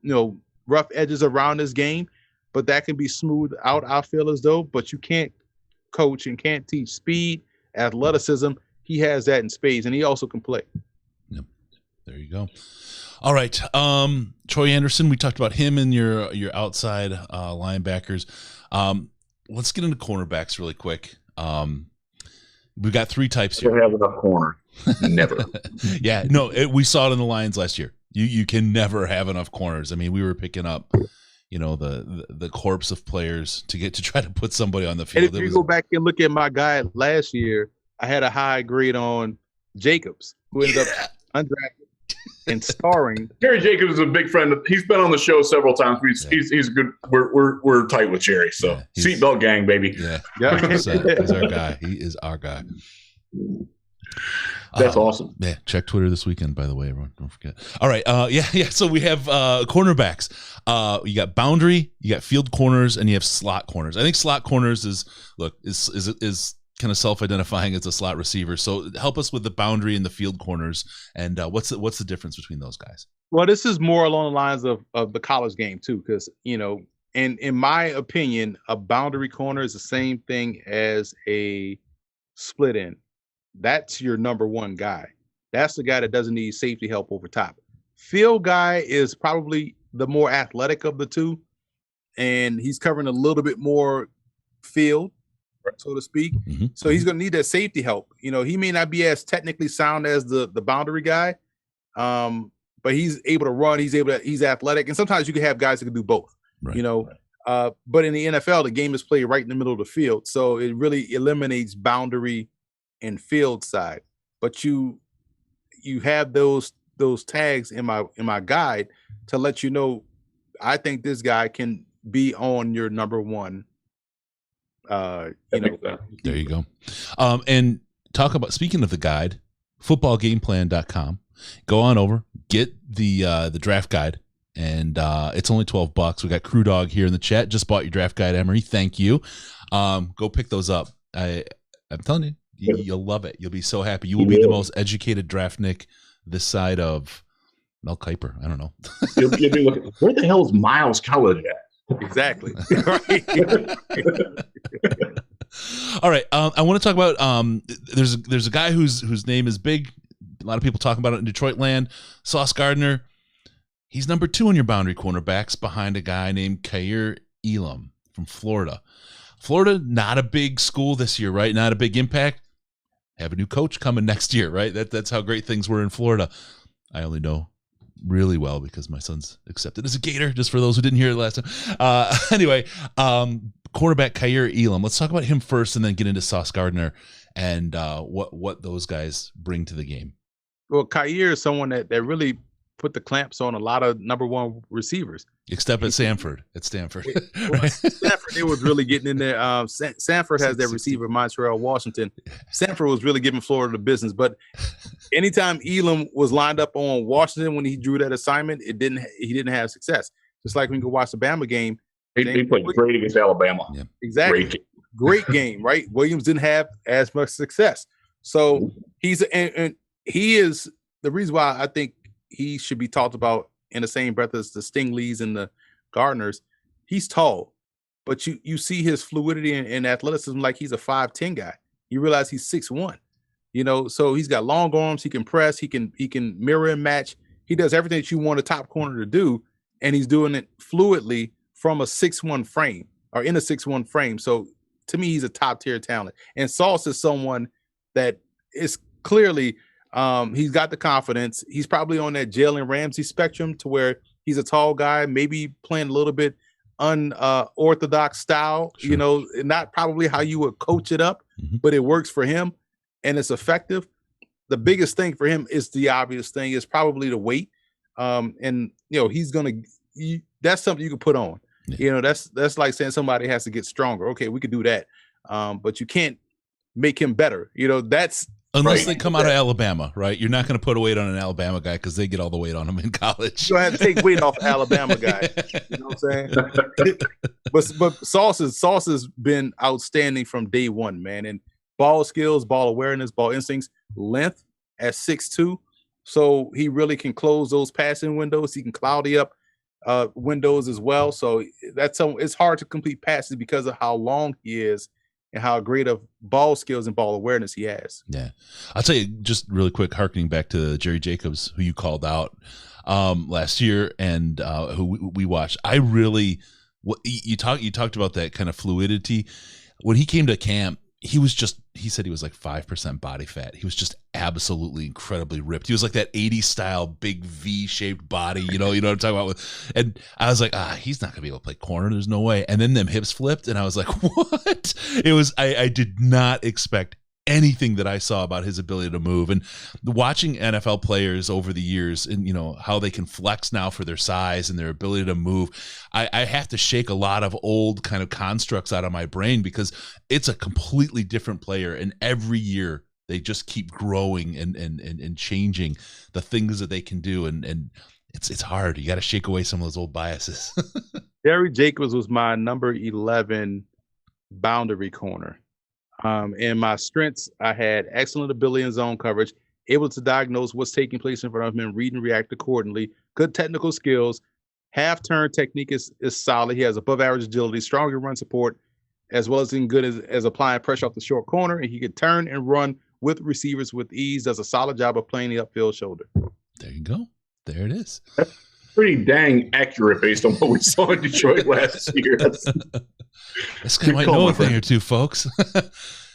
rough edges around his game. but that can be smoothed out, I feel as though, but you can't coach and can't teach speed, athleticism. He has that in spades, and he also can play. Yep. There you go. All right. Troy Anderson, we talked about him and your outside linebackers. Let's get into cornerbacks really quick. We've got three types here. Never have enough corner. Never. Yeah, no, we saw it in the Lions last year. You can never have enough corners. I mean, we were picking up, the corpse of players to try to put somebody on the field. And if you go back and look at my guy last year, I had a high grade on Jacobs, who ended up undrafted and starring. Jerry Jacobs is a big friend. He's been on the show several times. He's good. We're tight with Jerry. So seatbelt gang, baby. Yeah. He's our guy. He is our guy. That's awesome. Yeah, check Twitter this weekend, by the way, everyone. Don't forget. All right. Yeah. So we have cornerbacks. You got boundary, you got field corners, and you have slot corners. I think slot corners is kind of self-identifying as a slot receiver. So help us with the boundary and the field corners, and what's the difference between those guys? Well, this is more along the lines of the college game too, because in my opinion, a boundary corner is the same thing as a split end. That's your number one guy. That's the guy that doesn't need safety help over top. Field guy is probably the more athletic of the two, and he's covering a little bit more field, so to speak. Mm-hmm. So he's going to need that safety help. He may not be as technically sound as the boundary guy, but he's able to run. He's athletic, and sometimes you can have guys that can do both. Right. But in the NFL, the game is played right in the middle of the field, so it really eliminates boundary and field side. But you have those tags in my guide to let you know, I think this guy can be on your number one. There you go. And talk about, speaking of the guide, footballgameplan.com. Go on over, get the draft guide, and it's only $12. We got Crew Dog here in the chat. Just bought your draft guide, Emery. Thank you. Go pick those up. I'm telling you, you'll love it. You'll be so happy. You will be the most educated draftnik this side of Mel Kiper. I don't know. You'll be looking, where the hell is Miles College at? Exactly. All right. I want to talk about there's a guy whose name is big. A lot of people talking about it in Detroit land. Sauce Gardner. He's number 2 on your boundary cornerbacks behind a guy named Kaiir Elam from Florida. Florida, not a big school this year, right? Not a big impact. Have a new coach coming next year, right? That's how great things were in Florida. I only know really well because my son's accepted as a Gator, just for those who didn't hear it last time. Anyway, cornerback Kaiir Elam. Let's talk about him first and then get into Sauce Gardner and what those guys bring to the game. Well, Kaiir is someone that really put the clamps on a lot of number one receivers. Except at Stanford. Stanford, it was really getting in there. Stanford has their receiver, Montreal Washington. Stanford was really giving Florida the business. But anytime Elam was lined up on Washington when he drew that assignment, he didn't have success. Just like when you go watch the Bama game. He played great against Alabama. Yeah. Exactly. Great game, right? Williams didn't have as much success. So he is the reason why I think he should be talked about in the same breath as the Stingleys and the Gardners. He's tall, but you see his fluidity and athleticism like he's a 5'10" guy. You realize he's 6'1", so he's got long arms. He can press. He can mirror and match. He does everything that you want a top corner to do, and he's doing it fluidly from a 6'1" frame or in a 6'1" frame. So to me, he's a top tier talent. And Sauce is someone that is clearly he's got the confidence. He's probably on that Jalen Ramsey spectrum to where he's a tall guy, maybe playing a little bit unorthodox style, Sure. Not probably how you would coach it up, but it works for him and it's effective. The biggest thing for him is the obvious thing is probably the weight. And he's that's something you can put on. Yeah. That's like saying somebody has to get stronger. Okay, we could do that. But you can't make him better. That's unless they come out of Alabama, right? You're not going to put a weight on an Alabama guy because they get all the weight on him in college. You have to take weight off Alabama guy. You know what I'm saying? But Sauce has been outstanding from day one, man. And ball skills, ball awareness, ball instincts, length at 6'2". So he really can close those passing windows. He can cloudy up windows as well. So it's hard to complete passes because of how long he is and how great of ball skills and ball awareness he has. Yeah. I'll tell you just really quick, harkening back to Jerry Jacobs, who you called out last year and who we watched. I really, you talked about that kind of fluidity. When he came to camp, he said he was like 5% body fat. He was just absolutely incredibly ripped. He was like that 80s style big V-shaped body, you know what I'm talking about? And I was like, he's not gonna be able to play corner. There's no way. And then them hips flipped, and I was like, what? It was I did not expect anything that I saw about his ability to move. And watching NFL players over the years and how they can flex now for their size and their ability to move, I have to shake a lot of old kind of constructs out of my brain, because it's a completely different player, and every year they just keep growing and changing the things that they can do, and it's hard. You got to shake away some of those old biases. Jerry Jacobs was my number 11 boundary corner. In my strengths, I had excellent ability in zone coverage, able to diagnose what's taking place in front of him and read and react accordingly, good technical skills, half-turn technique is solid. He has above average agility, stronger run support, as well as in good as applying pressure off the short corner, and he could turn and run with receivers with ease, does a solid job of playing the upfield shoulder. There you go. There it is. That's pretty dang accurate based on what we saw in Detroit last year. This guy might know a thing or two, folks.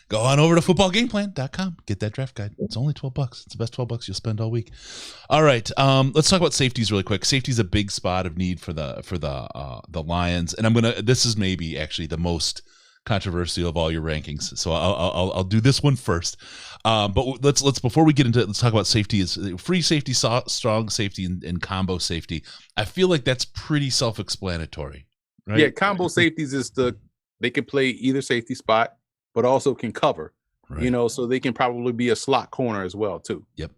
Go on over to footballgameplan.com. Get that draft guide. It's only $12. It's the best $12 you'll spend all week. All right, let's talk about safeties really quick. Safety's a big spot of need for the Lions, and this is maybe actually the most controversial of all your rankings. So I'll do this one first. But let's before we get into it, let's talk about safety. Is free safety, strong safety, and combo safety. I feel like that's pretty self-explanatory, right? Yeah, combo safeties they can play either safety spot, but also can cover. Right. So they can probably be a slot corner as well too. Yep.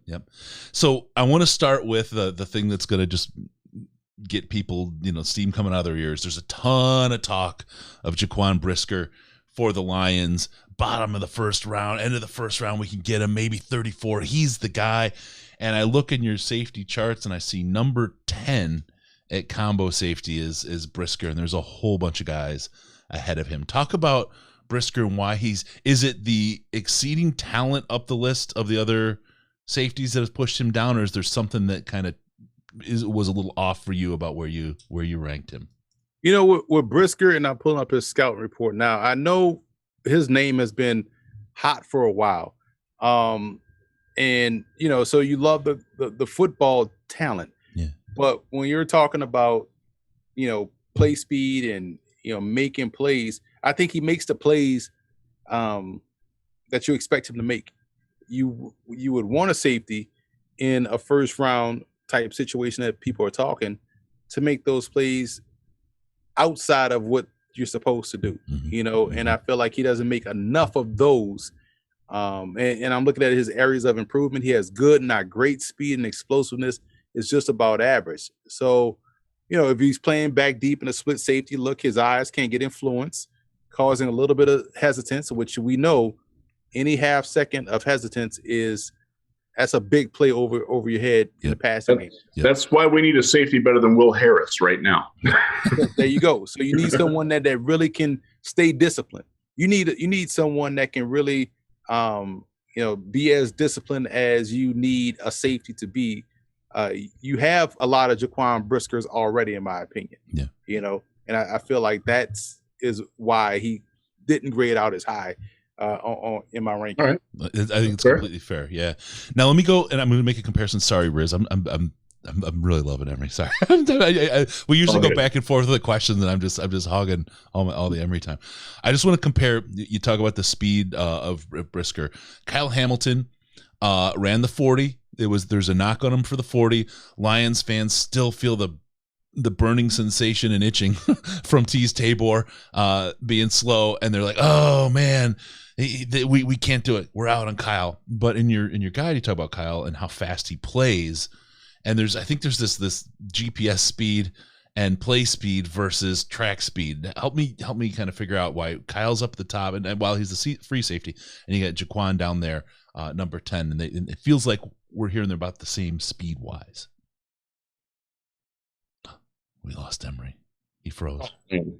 So I want to start with the thing that's going to just get people, steam coming out of their ears. There's a ton of talk of Jaquan Brisker for the Lions. Bottom of the first round, end of the first round, we can get him, maybe 34. He's the guy. And I look in your safety charts and I see number 10 at combo safety is Brisker, and there's a whole bunch of guys ahead of him. Talk about Brisker and why is it the exceeding talent up the list of the other safeties that has pushed him down, or is there something that kind of was a little off for you about where you ranked him? With Brisker, and I'm pulling up his scouting report now, I know his name has been hot for a while. And so you love the football talent. Yeah. But when you're talking about, play speed and, making plays, I think he makes the plays that you expect him to make. You would want a safety in a first round type situation that people are talking to make those plays outside of what you're supposed to do, and I feel like he doesn't make enough of those. And I'm looking at his areas of improvement. He has good, not great speed, and explosiveness is just about average. So, if he's playing back deep in a split safety look, his eyes can get influenced, causing a little bit of hesitance, which we know any half second of hesitance that's a big play over your head in the passing game. That's why we need a safety better than Will Harris right now. There you go. So you need someone that really can stay disciplined. You need someone that can really be as disciplined as you need a safety to be. You have a lot of Jaquan Briskers already, in my opinion. Yeah. And I feel like that is why he didn't grade out as high in my ranking. All right. I think it's completely fair. Yeah. Now let me go, and I'm going to make a comparison. Sorry, Riz. I'm really loving Emery. Sorry. We usually go back and forth with the questions, and I'm just hogging all the Emery time. I just want to compare. You talk about the speed of Brisker. Kyle Hamilton ran the 40. There's a knock on him for the 40. Lions fans still feel the burning sensation and itching from Tease Tabor being slow, and they're like, oh man, we can't do it. We're out on Kyle. But in your guide, you talk about Kyle and how fast he plays, and I think there's this GPS speed and play speed versus track speed. Help me kind of figure out why Kyle's up at the top, and while he's the free safety, and you got Jaquan down there, number 10, and it feels like we're hearing they're about the same speed wise. We lost Emery. He froze. Mm.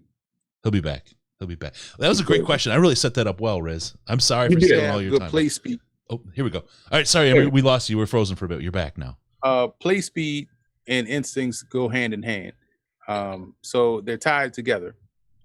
He'll be back. He'll be back. That was a great question. I really set that up well, Riz. I'm sorry for stealing all your good time. Play speed. Oh, here we go. All right, sorry, Emery, we lost you. We're frozen for a bit. You're back now. Play speed and instincts go hand in hand. So they're tied together.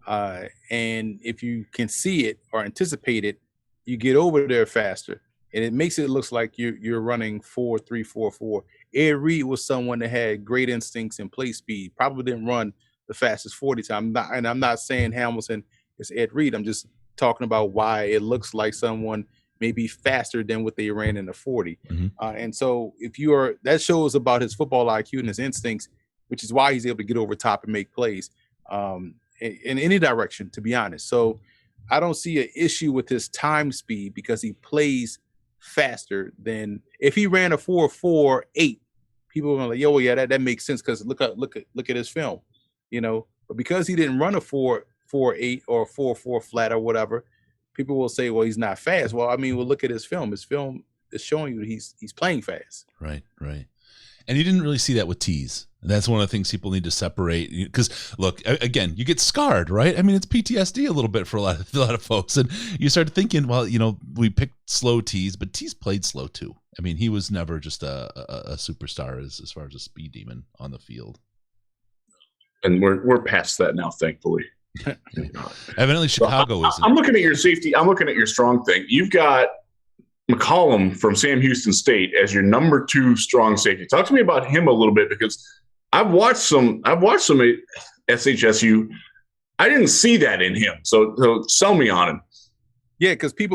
And if you can see it or anticipate it, you get over there faster. And it makes it look like you're running 4.344. Ed Reed was someone that had great instincts and play speed. Probably didn't run the fastest 40 time. I'm not saying Hamilton is Ed Reed. I'm just talking about why it looks like someone may be faster than what they ran in the 40. Mhm. And so that shows about his football IQ and his instincts, which is why he's able to get over top and make plays in any direction, to be honest. So I don't see an issue with his time speed because he plays faster than if he ran a 4.48. People are like, "Yo, yeah, that makes sense," because look at his film, But because he didn't run a 4.48 or a 4.4 flat or whatever, people will say, "Well, he's not fast." Well, I mean, look at his film. His film is showing you that he's playing fast. Right. And you didn't really see that with Tees. That's one of the things people need to separate. Because, look, again, you get scarred, right? I mean, it's PTSD a little bit for a lot of folks. And you start thinking, well, we picked slow Tees, but Tees played slow too. I mean, he was never just a superstar as far as a speed demon on the field. And we're past that now, thankfully. Evidently, Chicago isn't. I'm looking at your safety. I'm looking at your strong thing. You've got McCollum from Sam Houston State as your number 2 strong safety. Talk to me about him a little bit because I've watched some at SHSU. I didn't see that in him. So sell me on him. Yeah, because I think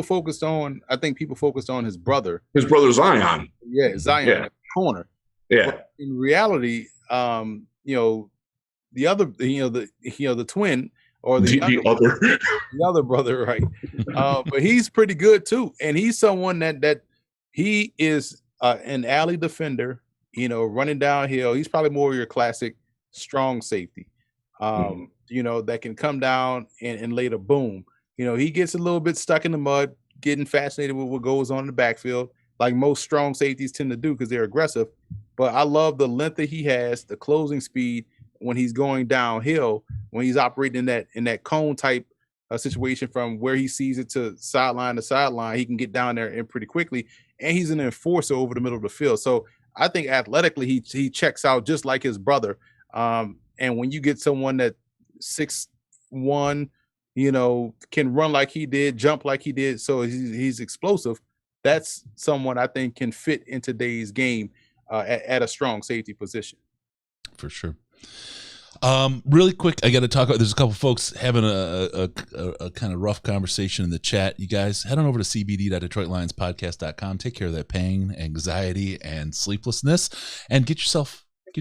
people focused on his brother. His brother Zion. Yeah, Zion at the corner. Yeah. But in reality, the other, the twin or the other brother, right? But he's pretty good too, and he's someone that he is an alley defender. Running downhill. He's probably more of your classic strong safety. That can come down and later boom. He gets a little bit stuck in the mud, getting fascinated with what goes on in the backfield, like most strong safeties tend to do because they're aggressive. But I love the length that he has, the closing speed when he's going downhill, when he's operating in that cone type situation from where he sees it to sideline, he can get down there and pretty quickly. And he's an enforcer over the middle of the field. So I think athletically he checks out just like his brother. And when you get someone that 6'1", can run like he did, jump like he did, so he's explosive. That's someone I think can fit in today's game at a strong safety position. For sure. Really quick, I got to talk about. There's a couple folks having a kind of rough conversation in the chat. You guys head on over to cbd.detroitlionspodcast.com. Take care of that pain, anxiety, and sleeplessness, and get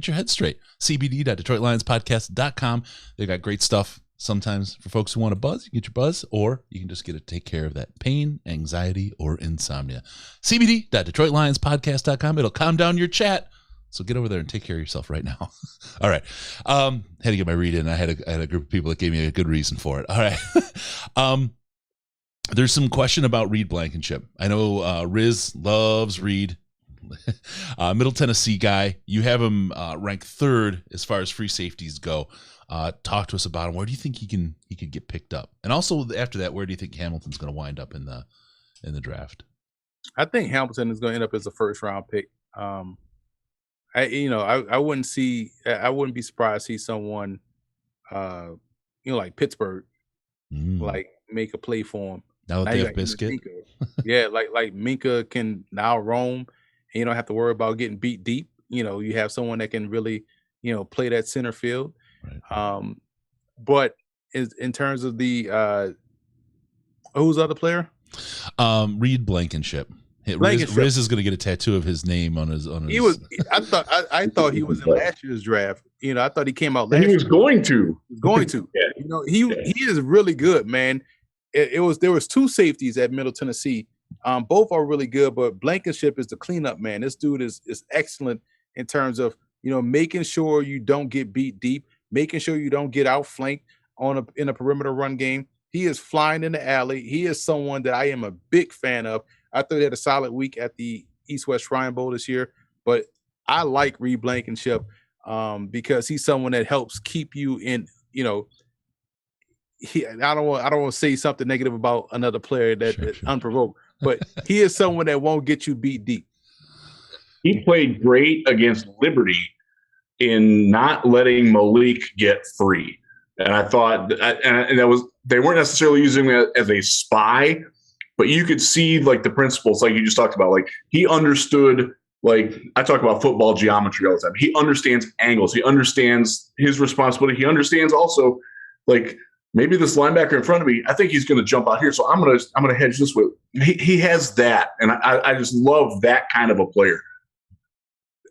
your head straight. cbd.detroitlionspodcast.com. They got great stuff. Sometimes for folks who want a buzz, you get your buzz, or you can just take care of that pain, anxiety, or insomnia. cbd.detroitlionspodcast.com. It'll calm down your chat. So get over there and take care of yourself right now. All right. Had to get my read in. I had a group of people that gave me a good reason for it. All right. There's some question about Reed Blankenship. I know Riz loves Reed. Middle Tennessee guy. You have him ranked 3rd as far as free safeties go. Talk to us about him. Where do you think he could get picked up? And also after that, where do you think Hamilton's going to wind up in the draft? I think Hamilton is going to end up as a 1st round pick. I wouldn't be surprised to see someone, like Pittsburgh, like make a play for him. Now that they have Biscuit. Yeah, like Minka can now roam, and you don't have to worry about getting beat deep. You have someone that can really, play that center field. Right. But in terms of the who's the other player? Reed Blankenship. Riz is going to get a tattoo of his name on his. He was. I thought he was in last year's draft. I thought he came out last year. He was year. going to. Yeah. He is really good, man. There was 2 safeties at Middle Tennessee. Both are really good, but Blankenship is the cleanup man. This dude is excellent in terms of making sure you don't get beat deep, making sure you don't get outflanked in a perimeter run game. He is flying in the alley. He is someone that I am a big fan of. I thought he had a solid week at the East-West Shrine Bowl this year, but I like Reed Blankenship. because he's someone that helps keep you in, I don't want to say something negative about another player that unprovoked, but he is someone that won't get you beat deep. He played great against Liberty in not letting Malik get free. And I thought, and that was, they weren't necessarily using it as a spy, but you could see like the principles, like you just talked about. Like he understood, like I talk about football geometry all the time. He understands angles. He understands his responsibility. He understands also, like maybe this linebacker in front of me, I think he's going to jump out here, so I'm gonna hedge this way. He has that, and I just love that kind of a player.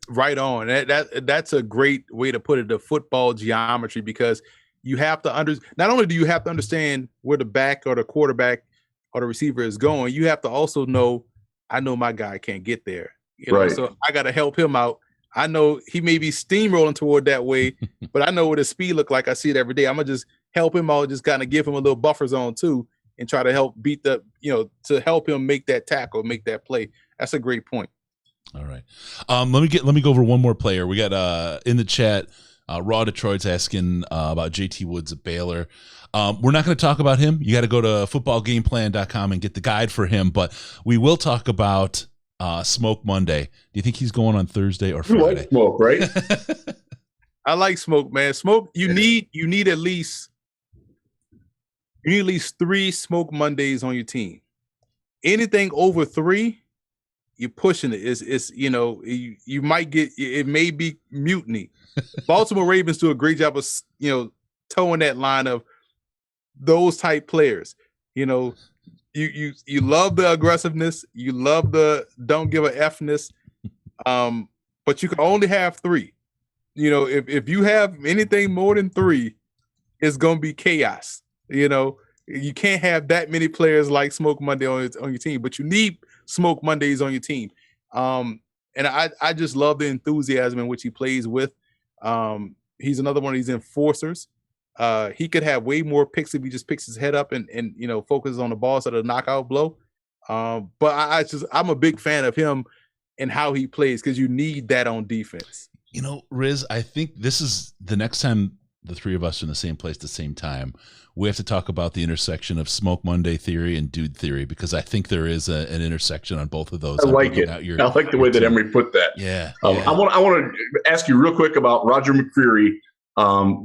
Right on. That's a great way to put it, the football geometry, because you have to not only do you have to understand where the back or the quarterback or the receiver is going, you have to also know, I know my guy can't get there. Right. So I got to help him out. I know he may be steamrolling toward that way, but I know what his speed look like. I see it every day. I'm going to just help him out, just kind of give him a little buffer zone too, and try to help beat to help him make that tackle, make that play. That's a great point. All right. Let me go over one more player. We got in the chat, Raw Detroit's asking about JT Woods at Baylor. We're not going to talk about him. You got to go to footballgameplan.com and get the guide for him, but we will talk about Smoke Monday. Do you think he's going on Thursday or Friday? You like Smoke, right? I like Smoke, man. Smoke, you need at least 3 Smoke Mondays on your team. Anything over 3, you're pushing it. It's you might get, it may be mutiny. Baltimore Ravens do a great job of towing that line of those type players. You love the aggressiveness, you love the don't give a F-ness, but you can only have 3. If you have anything more than 3, it's gonna be chaos. You can't have that many players like Smoke Monday on your team, but you need Smoke Mondays on your team. And I just love the enthusiasm in which he plays with. He's another one of these enforcers. He could have way more picks if he just picks his head up and focuses on the ball instead of the knockout blow. But I'm a big fan of him and how he plays, because you need that on defense. Riz, I think this is the next time the 3 of us are in the same place at the same time. We have to talk about the intersection of Smoke Monday theory and dude theory, because I think there is an intersection on both of those. I like it. I like the way that Emery put that. Yeah. I want to ask you real quick about Roger McCreary.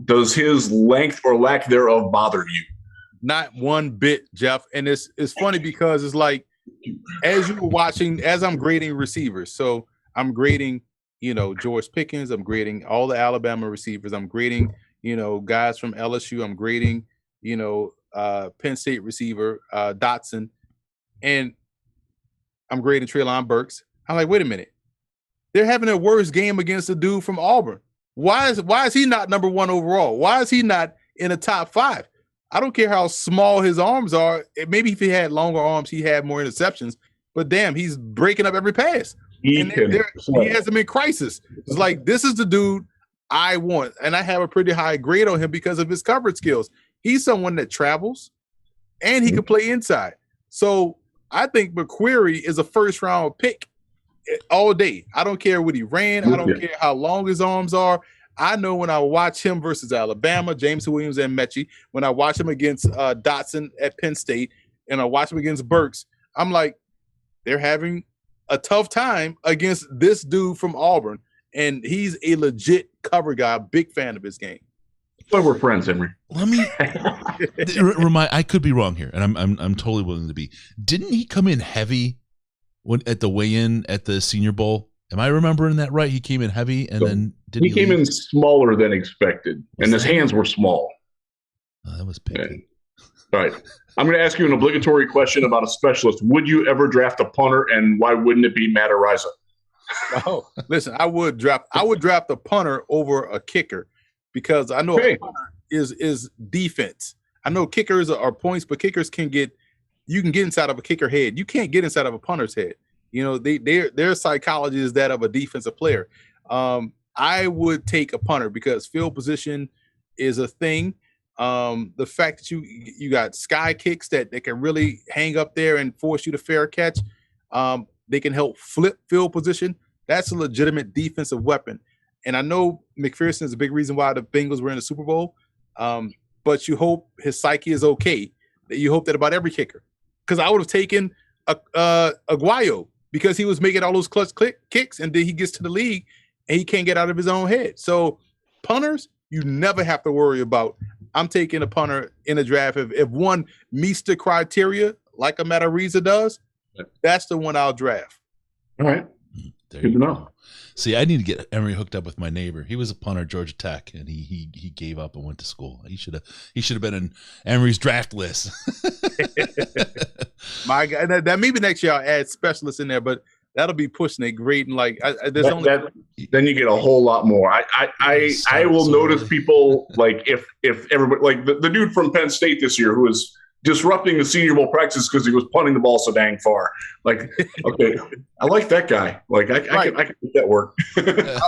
Does his length or lack thereof bother you? Not one bit, Jeff. And it's funny because it's like, as you were watching, as I'm grading receivers, so I'm grading, George Pickens, I'm grading all the Alabama receivers, I'm grading, guys from LSU, I'm grading, Penn State receiver, Dotson, and I'm grading Treylon Burks. I'm like, wait a minute. They're having their worst game against a dude from Auburn. Why is he not number 1 overall? Why is he not in the top 5? I don't care how small his arms are. Maybe if he had longer arms, he had more interceptions. But damn, he's breaking up every pass. He has him in crisis. It's like, this is the dude I want. And I have a pretty high grade on him because of his coverage skills. He's someone that travels and he can play inside. So I think McQuarrie is a first-round pick all day. I don't care what he ran. I don't care how long his arms are. I know when I watch him versus Alabama, James Williams and Mechie, when I watch him against Dotson at Penn State, and I watch him against Burks, I'm like, they're having a tough time against this dude from Auburn, and he's a legit cover guy. Big fan of his game. But we're friends, Emery. Let me remind. I could be wrong here, and I'm totally willing to be. Didn't he come in heavy at the weigh-in at the Senior Bowl? Am I remembering that right? He came in heavy, and then he came in smaller than expected, and his hands were small. Oh, that was picky. All right. I'm going to ask you an obligatory question about a specialist. Would you ever draft a punter, and why wouldn't it be Matt Araiza? Oh, listen, I would draft a punter over a kicker, because I know a punter is defense. I know kickers are points, but kickers you can get inside of a kicker head. You can't get inside of a punter's head. Their psychology is that of a defensive player. I would take a punter because field position is a thing. The fact that you got sky kicks that they can really hang up there and force you to fair catch. They can help flip field position. That's a legitimate defensive weapon. And I know McPherson is a big reason why the Bengals were in the Super Bowl. But you hope his psyche is okay. You hope that about every kicker. Because I would have taken Aguayo because he was making all those clutch kicks, and then he gets to the league and he can't get out of his own head. So punters, you never have to worry about. I'm taking a punter in a draft. If one meets the criteria, like a Matariza does, that's the one I'll draft. All right. There Good you to go. know. See, I need to get Emery hooked up with my neighbor. He was a punter at Georgia Tech, and he gave up and went to school. He should have been in Emery's draft list. My God, that maybe next year I'll add specialists in there, but that'll be pushing it great. And like, then you get a whole lot more. I will notice people like if everybody like the dude from Penn State this year who was disrupting the Senior Bowl practice because he was punting the ball so dang far. Like, okay, I like that guy. Like, I can make that work.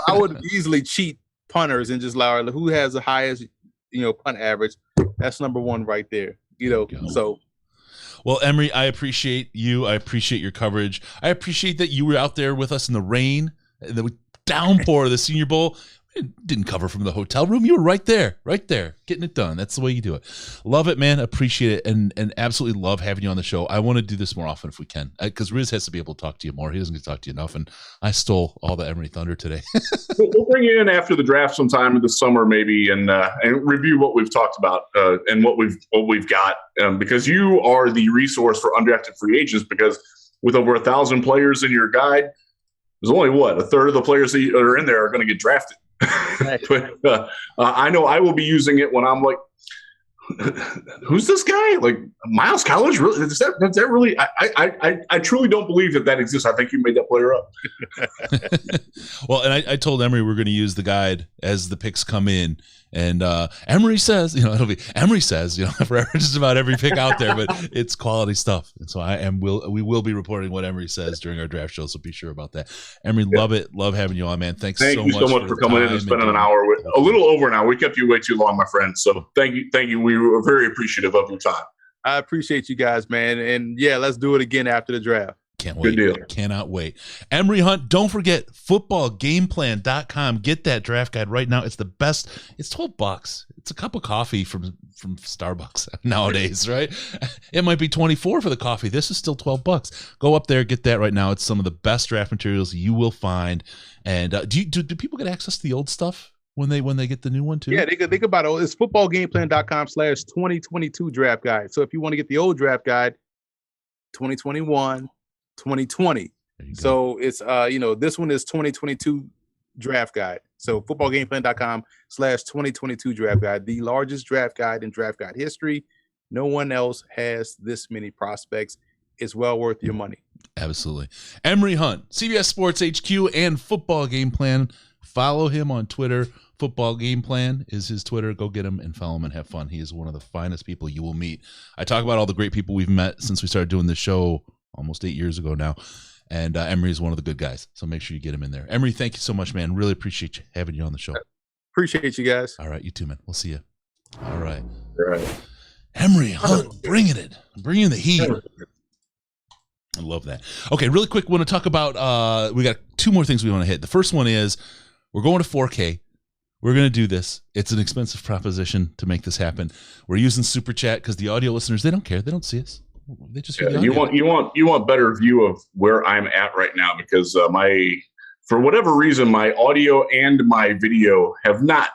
I would easily cheat punters and just allow who has the highest, punt average. That's number one right there. So. Well, Emery, I appreciate you. I appreciate your coverage. I appreciate that you were out there with us in the rain, the downpour of the Senior Bowl. Didn't cover from the hotel room. You were right there, getting it done. That's the way you do it. Love it, man. Appreciate it, and absolutely love having you on the show. I want to do this more often if we can, because Riz has to be able to talk to you more. He doesn't get to talk to you enough, and I stole all the Emery thunder today. We'll bring you in after the draft sometime in the summer, maybe, and review what we've talked about and what we've got, because you are the resource for undrafted free agents. Because with over 1,000 players in your guide, there's only a third of the players that are in there are going to get drafted. But I know I will be using it when I'm like, who's this guy? Like Miles College? Really? Is that really? I truly don't believe that exists. I think you made that player up. Well, and I told Emery we're going to use the guide as the picks come in. And Emery says, it'll be Emery says, for just about every pick out there, but it's quality stuff. And so we will be reporting what Emery says during our draft show. So be sure about that. Emery, love it. Love having you on, man. Thank you so much for coming in and spending an hour with a little over an hour. We kept you way too long, my friend. So thank you. We were very appreciative of your time. I appreciate you guys, man. And yeah, let's do it again after the draft. Can't wait. Good deal. Cannot wait. Emery Hunt, don't forget footballgameplan.com. Get that draft guide right now. It's the best. It's $12. It's a cup of coffee from Starbucks nowadays, right? It might be $24 for the coffee. This is still $12. Go up there, get that right now. It's some of the best draft materials you will find. And do people get access to the old stuff when they get the new one too? Yeah, they could buy it. It's footballgameplan.com/2022 draft guide. So if you want to get the old draft guide, 2021, 2020. So it's this one is 2022 draft guide. So footballgameplan.com/2022 draft guide, the largest draft guide in draft guide history. No one else has this many prospects. It's well worth your money. Absolutely. Emery Hunt, CBS Sports HQ and Football Game Plan. Follow him on Twitter. Football Game Plan is his Twitter. Go get him and follow him and have fun. He is one of the finest people you will meet. I talk about all the great people we've met since we started doing this show almost 8 years ago now. And Emery is one of the good guys. So make sure you get him in there. Emery, thank you so much, man. Really appreciate you having you on the show. Appreciate you guys. All right, you too, man. We'll see you. All right. All right. Emery Hunt, bringing it. Bringing the heat. I love that. Okay, really quick, we want to talk about, we got two more things we want to hit. The first one is we're going to 4K. We're going to do this. It's an expensive proposition to make this happen. We're using Super Chat because the audio listeners, they don't care. They don't see us. They just hear the audio. You want better view of where I'm at right now, because for whatever reason, my audio and my video have not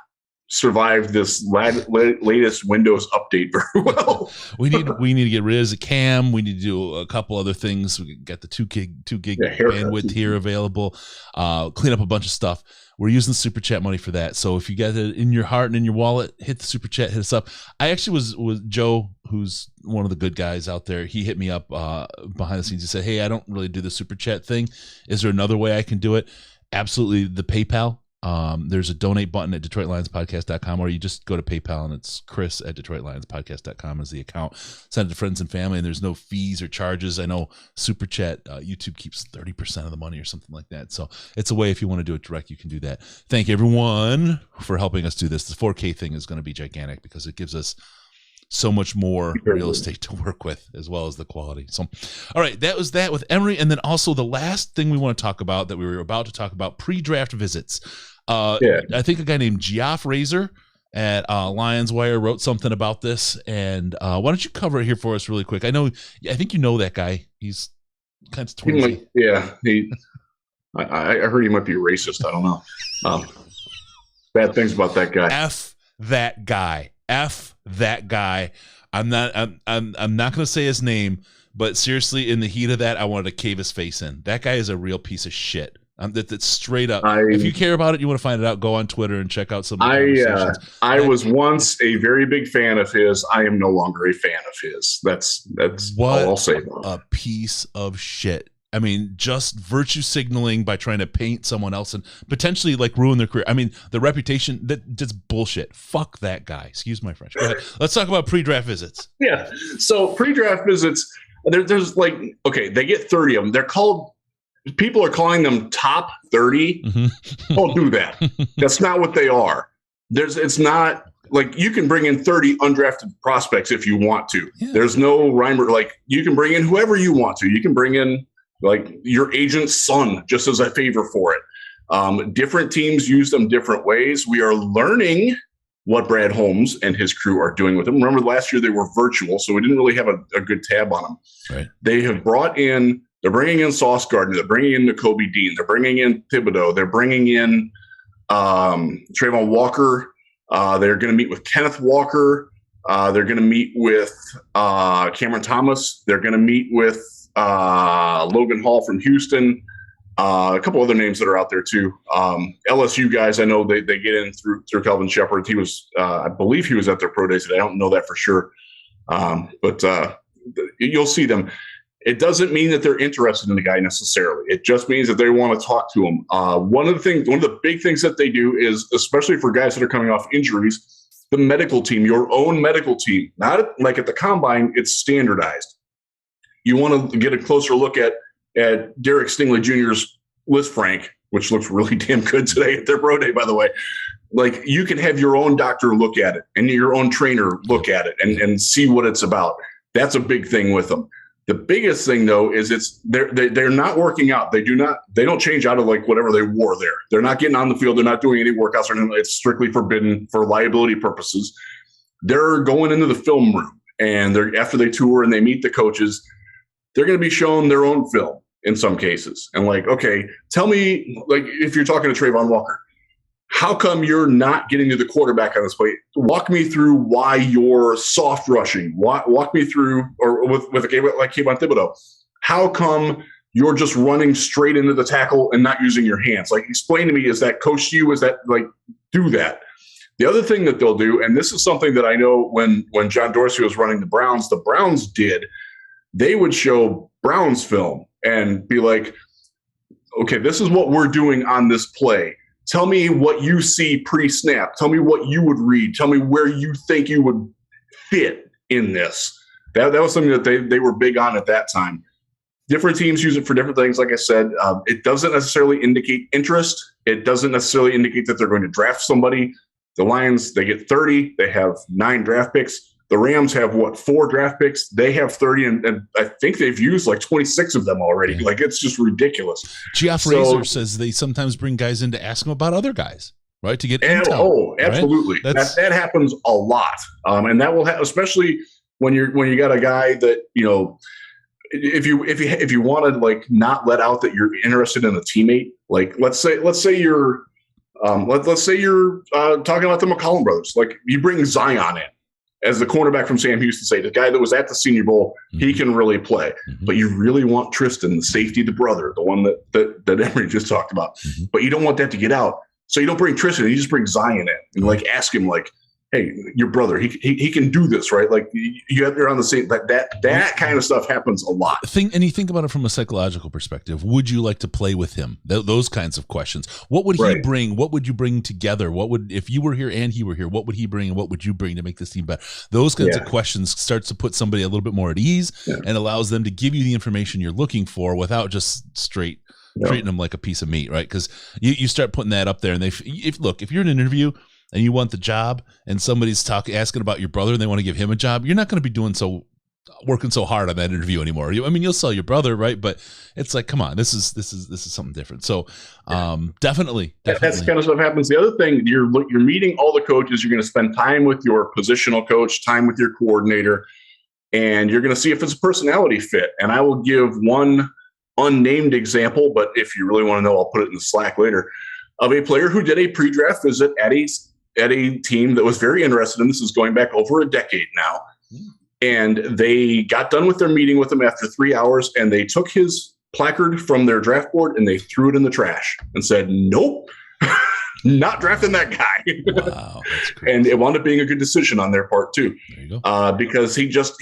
survived this latest Windows update very well. we need to get rid of Cam. We need to do a couple other things. We got the 2 gig bandwidth here available. Clean up a bunch of stuff. We're using Super Chat money for that. So if you got it in your heart and in your wallet, hit the Super Chat, hit us up. I actually was Joe, who's one of the good guys out there. He hit me up behind the scenes. He said, hey, I don't really do the Super Chat thing. Is there another way I can do it? Absolutely. The PayPal. There's a donate button at DetroitLionsPodcast.com, or you just go to PayPal and it's Chris at DetroitLionsPodcast.com is the account. Send it to friends and family, and there's no fees or charges. I know Super Chat, YouTube keeps 30% of the money or something like that. So it's a way, if you want to do it direct, you can do that. Thank you, everyone, for helping us do this. The 4K thing is going to be gigantic because it gives us so much more real estate to work with, as well as the quality. So, all right, that was that with Emery. And then also the last thing we want to talk about that we were about to talk about, pre-draft visits. I think a guy named Geoff Razor at Lions Wire wrote something about this. And why don't you cover it here for us really quick? I think you know that guy. He's kind of twingy. I heard he might be racist. I don't know. Bad things about that guy. F that guy. I'm not going to say his name, but seriously, in the heat of that, I wanted to cave his face in. That guy is a real piece of shit. That's straight up. If you care about it, you want to find it out, go on Twitter and check out some of the conversations. I was once a very big fan of his. I am no longer a fan of his. That's all I'll say about it. A piece of shit. I mean, just virtue signaling by trying to paint someone else and potentially like ruin their career. I mean, the reputation, that's bullshit. Fuck that guy. Excuse my French. Go ahead. Let's talk about pre-draft visits. Yeah. So pre-draft visits, there's like, okay, they get 30 of them. They're called, people are calling them top 30. Mm-hmm. Don't do that. That's not what they are. It's not like you can bring in 30 undrafted prospects if you want to. Yeah. There's no rhyme or like you can bring in whoever you want to. You can bring in like your agent's son, just as a favor for it. Different teams use them different ways. We are learning what Brad Holmes and his crew are doing with them. Remember last year they were virtual, so we didn't really have a good tab on them. Right. They have they're bringing in Sauce Gardner. They're bringing in Nakobe Dean. They're bringing in Thibodeaux. They're bringing in Trayvon Walker. They're going to meet with Kenneth Walker. They're going to meet with Cameron Thomas. They're going to meet with Logan Hall from Houston, a couple other names that are out there too. LSU guys, I know they get in through Kelvin Shepard. He was, I believe he was at their pro days today. I don't know that for sure. But you'll see them. It doesn't mean that they're interested in the guy necessarily. It just means that they want to talk to him. One of the big things that they do is, especially for guys that are coming off injuries, the medical team, your own medical team, not like at the combine, it's standardized. You want to get a closer look at Derek Stingley Jr.'s list frank, which looks really damn good today at their pro day, by the way. Like you can have your own doctor look at it and your own trainer look at it and see what it's about. That's a big thing with them. The biggest thing though is they're not working out. They don't change out of like whatever they wore there. They're not getting on the field. They're not doing any workouts or anything. It's strictly forbidden for liability purposes. They're going into the film room and after they tour and they meet the coaches, they're going to be shown their own film in some cases. And like, okay, tell me, like, if you're talking to Trayvon Walker, how come you're not getting to the quarterback on this play? Walk me through why you're soft rushing. Walk me through, or with a game like Kayvon Thibodeaux, how come you're just running straight into the tackle and not using your hands? Like, explain to me, is that coached you? Is that like, do that? The other thing that they'll do, and this is something that I know when John Dorsey was running the Browns did, they would show Browns film and be like, okay, this is what we're doing on this play. Tell me what you see pre-snap. Tell me what you would read. Tell me where you think you would fit in this. That was something that they were big on at that time. Different teams use it for different things. Like I said, it doesn't necessarily indicate interest. It doesn't necessarily indicate that they're going to draft somebody. The Lions, they get 30. They have 9 draft picks. The Rams have 4 draft picks? They have 30, and I think they've used like 26 of them already. Yeah. Like, it's just ridiculous. Geoff Razor says they sometimes bring guys in to ask them about other guys, right? To get intel. Oh, absolutely. Right? That happens a lot, and that will especially when you got a guy that, you know, if you want to like not let out that you're interested in a teammate. Like let's say you're let's say you're talking about the McCollum brothers. Like you bring Zion in as the cornerback from Sam Houston, say the guy that was at the Senior Bowl, he can really play. Mm-hmm. But you really want Tristan, the safety, the brother, the one that Emery just talked about. Mm-hmm. But you don't want that to get out. So you don't bring Tristan, you just bring Zion in and like ask him like, hey, your brother, he can do this, right? Like you're on the same, that kind of stuff happens a lot. And you think about it from a psychological perspective. Would you like to play with him? Those kinds of questions. What would he bring? What would you bring together? If you were here and he were here, what would he bring and what would you bring to make this team better? Those kinds of questions starts to put somebody a little bit more at ease and allows them to give you the information you're looking for without just straight treating them like a piece of meat, right? Because you start putting that up there and if you're in an interview, and you want the job, and somebody's asking about your brother and they want to give him a job, you're not going to be working so hard on that interview anymore. You'll sell your brother, right? But it's like, come on, this is something different. So, definitely. That's the kind of stuff happens. The other thing, you're meeting all the coaches. You're going to spend time with your positional coach, time with your coordinator, and you're going to see if it's a personality fit. And I will give one unnamed example, but if you really want to know, I'll put it in the Slack later, of a player who did a pre-draft visit at a team that was very interested in. This is going back over a decade now. And they got done with their meeting with him after 3 hours, and they took his placard from their draft board and they threw it in the trash and said, nope, not drafting that guy. Wow, that's crazy. And it wound up being a good decision on their part too, there you go. because he just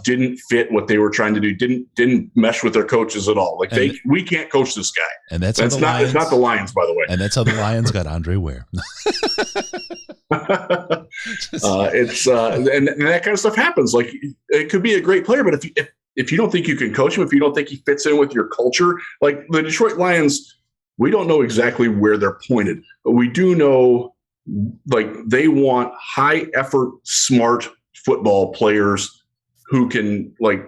didn't fit what they were trying to do. Didn't mesh with their coaches at all. Like we can't coach this guy. And it's not the Lions, by the way. And that's how the Lions got Andre Ware. It's and that kind of stuff happens. Like, it could be a great player, but if you don't think you can coach him, if you don't think he fits in with your culture, like the Detroit Lions, we don't know exactly where they're pointed, but we do know, like, they want high effort, smart football players who can, like,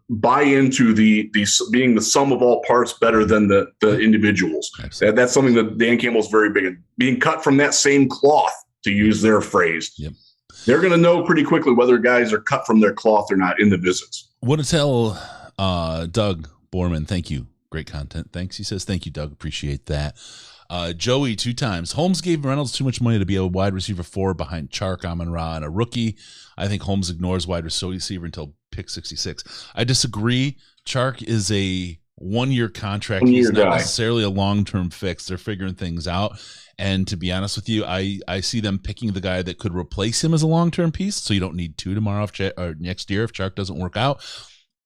buy into the being the sum of all parts better than the individuals. That's something that Dan Campbell's very big at, being cut from that same cloth, to use their phrase. Yep. They're going to know pretty quickly whether guys are cut from their cloth or not in the visits. Want to tell Doug Borman, thank you. Great content. Thanks. He says, thank you, Doug. Appreciate that. Joey, 2 times. Holmes gave Reynolds too much money to be a wide receiver 4 behind Chark, Amon-Ra, and a rookie. I think Holmes ignores wide receiver until pick 66. I disagree. Chark is a 1-year contract. He's not necessarily a long-term fix. They're figuring things out. And to be honest with you, I see them picking the guy that could replace him as a long-term piece. So you don't need 2 tomorrow or next year if Chark doesn't work out.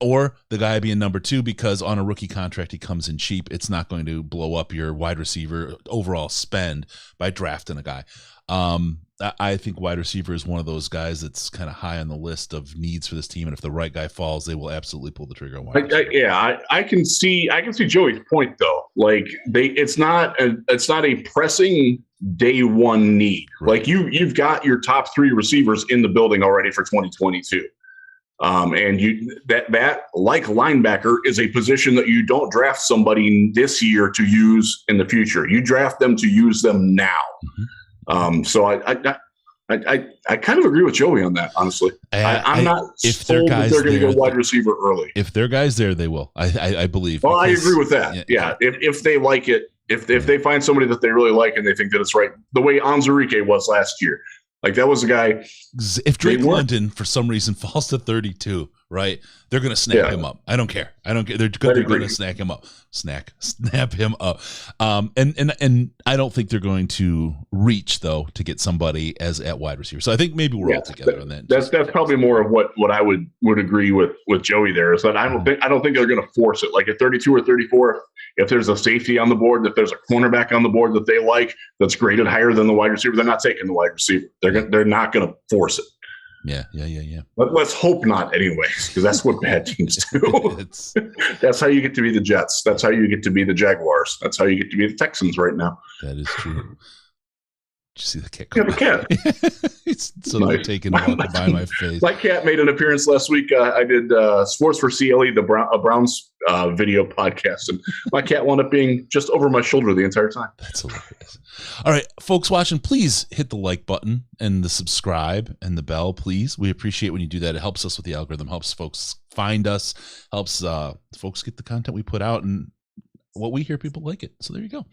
Or the guy being number 2, because on a rookie contract, he comes in cheap. It's not going to blow up your wide receiver overall spend by drafting a guy. I think wide receiver is one of those guys that's kind of high on the list of needs for this team. And if the right guy falls, they will absolutely pull the trigger on wide receiver. I can see Joey's point though. Like, it's not a pressing day one need. Right. Like, you've got your top 3 receivers in the building already for 2022. And that like linebacker is a position that you don't draft somebody this year to use in the future. You draft them to use them now. Mm-hmm. So I kind of agree with Joey on that, honestly. I'm not sold that they're going to go wide receiver early. If their guy's there, they will. I believe. Well, I agree with that. Yeah. If they like it, if they find somebody that they really like and they think that it's right, the way Onwuzurike was last year. Like, that was a guy. If Drake London for some reason falls to 32, right? They're going to snap him up. I don't care. They're going to snap him up. Snap him up. And I don't think they're going to reach though to get somebody as at wide receiver. So I think maybe we're all together on that. That's probably more of what I would agree with Joey there, is that I don't think they're going to force it. Like, at 32 or 34, if there's a safety on the board, if there's a cornerback on the board that they like that's graded higher than the wide receiver, they're not taking the wide receiver. They're not going to force it. Yeah. Let's hope not, anyways, because that's what bad teams do. That's how you get to be the Jets. That's how you get to be the Jaguars. That's how you get to be the Texans right now. That is true. Did you see the cat? You have a cat. It's so nice. Taking a walk by my face. My cat made an appearance last week. I did Sports for CLE, the Browns video podcast, and my cat wound up being just over my shoulder the entire time. That's hilarious. All right, folks watching, please hit the like button and the subscribe and the bell, please. We appreciate when you do that. It helps us with the algorithm, helps folks find us, helps folks get the content we put out, and what we hear, people like it. So there you go.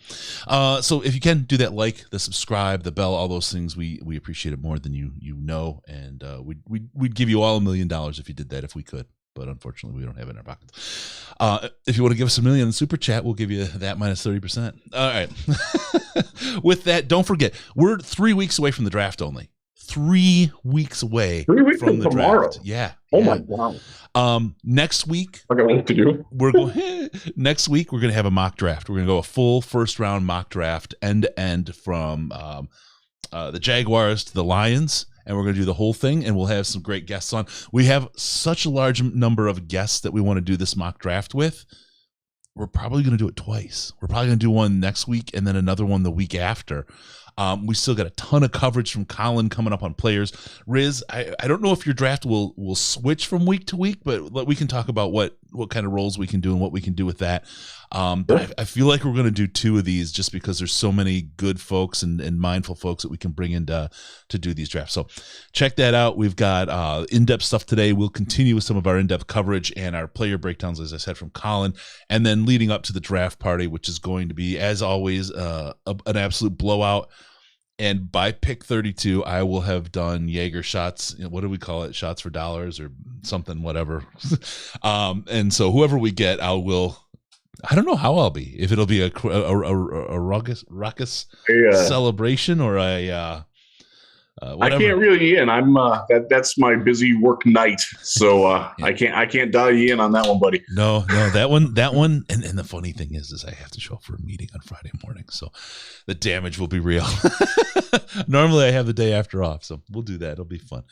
So if you can do that, like, the subscribe, the bell, all those things, we appreciate it more than you know. And we'd give you all $1 million if you did that, if we could. But unfortunately, we don't have it in our pockets. If you want to give us $1 million in super chat, we'll give you that minus 30%. All right. With that, don't forget, we're 3 weeks away from the draft only. 3 weeks away. 3 weeks from the tomorrow. Draft. Yeah. Oh my God. Next week, I got what to do. Next week, we're going to have a mock draft. We're going to go a full first round mock draft, end to end, from the Jaguars to the Lions. And we're going to do the whole thing, and we'll have some great guests on. We have such a large number of guests that we want to do this mock draft with. We're probably going to do it twice. We're probably going to do one next week and then another one the week after. We still got a ton of coverage from Colin coming up on players. Riz, I don't know if your draft will switch from week to week, but we can talk about what kind of roles we can do and what we can do with that. But I feel like we're going to do 2 of these just because there's so many good folks and mindful folks that we can bring in to do these drafts. So check that out. We've got in-depth stuff today. We'll continue with some of our in-depth coverage and our player breakdowns, as I said, from Colin, and then leading up to the draft party, which is going to be, as always, an absolute blowout. And by pick 32, I will have done Jaeger shots. What do we call it? Shots for dollars or something, whatever. And so whoever we get, I don't know how I'll be. If it'll be a raucous celebration or a whatever. I can't reel you in. I'm that's my busy work night, so I can't dial you in on that one, buddy. No, that one. And the funny thing is I have to show up for a meeting on Friday morning, so the damage will be real. Normally I have the day after off, so we'll do that. It'll be fun.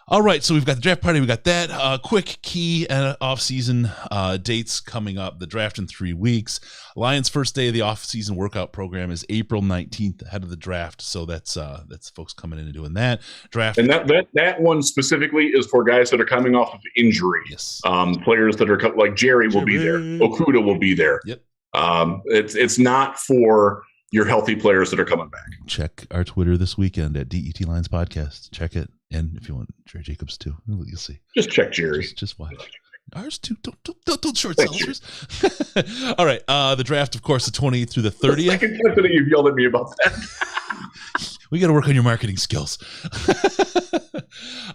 All right, so we've got the draft party. We got that. Quick key off-season dates coming up. The draft in 3 weeks. Lions' first day of the off-season workout program is April 19th, ahead of the draft. So that's folks coming in and doing that draft. And that one specifically is for guys that are coming off of injury. Yes. Players that are like Jerry will be there. Okuda will be there. Yep. It's not for your healthy players that are coming back. Check our Twitter this weekend at DET Lions Podcast. Check it. And if you want Jerry Jacobs too, you'll see. Just check Jerry. Just watch. Ours too. Don't short sell ours. All right. The draft, of course, the 20th through the 30th. The second time that you've yelled at me about that. We got to work on your marketing skills.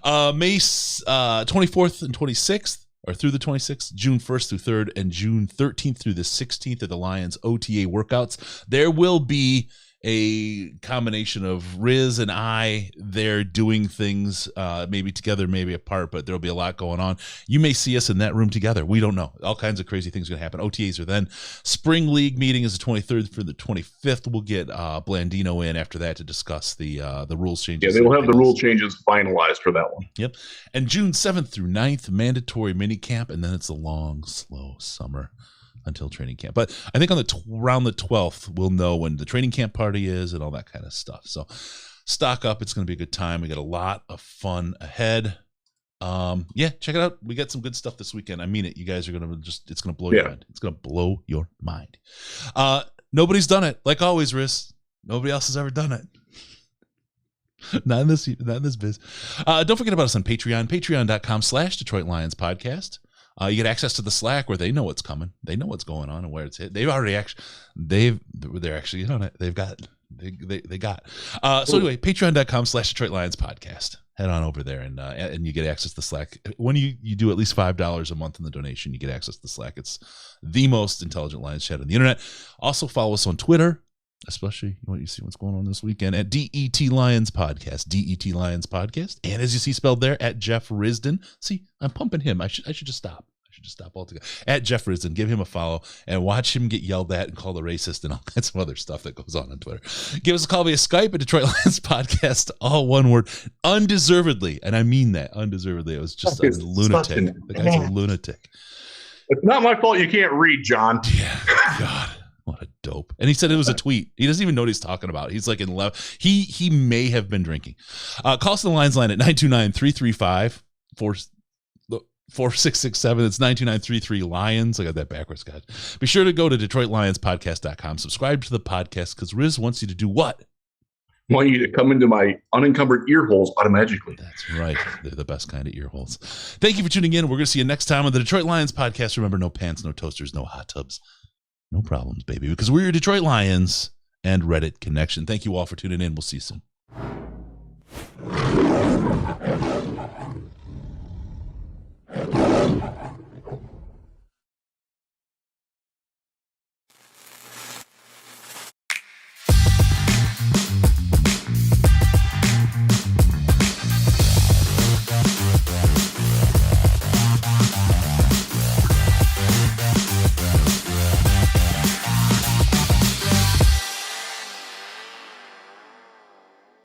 May 24th and 26th, or through the 26th, June 1st through 3rd, and June 13th through the 16th of the Lions OTA workouts. There will be a combination of Riz and I there doing things, maybe together, maybe apart, but there'll be a lot going on. You may see us in that room together. We don't know. All kinds of crazy things are going to happen. OTAs are then. Spring League meeting is the 23rd for the 25th. We'll get Blandino in after that to discuss the rules changes. Yeah, they will have the rule changes finalized for that one. Yep. And June 7th through 9th, mandatory mini camp, and then it's a long, slow summer until training camp. But I think on around the 12th, we'll know when the training camp party is and all that kind of stuff. So stock up. It's going to be a good time. We got a lot of fun ahead. Yeah, check it out. We got some good stuff this weekend. I mean it. You guys are going to it's going to blow your mind. It's going to blow your mind. Nobody's done it. Like always, Riz. Nobody else has ever done it. Not in this biz. Don't forget about us on Patreon, patreon.com/Detroit Lions Podcast. You get access to the Slack where they know what's coming. They know what's going on and where it's hit. They're actually in on it. They got. So anyway, patreon.com/Detroit Lions Podcast. Head on over there and you get access to the Slack. When you do at least $5 a month in the donation, you get access to the Slack. It's the most intelligent Lions chat on the internet. Also follow us on Twitter, especially when you see what's going on this weekend, at DET Lions Podcast, DET Lions Podcast. And as you see spelled there, at Jeff Risden. See, I'm pumping him. I should just stop. Just stop altogether. At Jeff Risden, give him a follow and watch him get yelled at and called a racist and all kinds of other stuff that goes on Twitter. Give us a call via Skype at Detroit Lions Podcast, all one word, undeservedly. And I mean that, undeservedly. It was just a lunatic. The guy's a lunatic. It's not my fault you can't read, John. Yeah, God. What a dope. And he said it was a tweet. He doesn't even know what he's talking about. He's like in love. He may have been drinking. Call us on the Lions line at 929-335-4667. It's 929-33 Lions. I got that backwards, guys. Be sure to go to DetroitLionsPodcast.com. Subscribe to the podcast because Riz wants you to do what? I want you to come into my unencumbered ear holes automatically. That's right. They're the best kind of ear holes. Thank you for tuning in. We're going to see you next time on the Detroit Lions podcast. Remember, no pants, no toasters, no hot tubs. No problems, baby, because we're your Detroit Lions and Reddit connection. Thank you all for tuning in. We'll see you soon.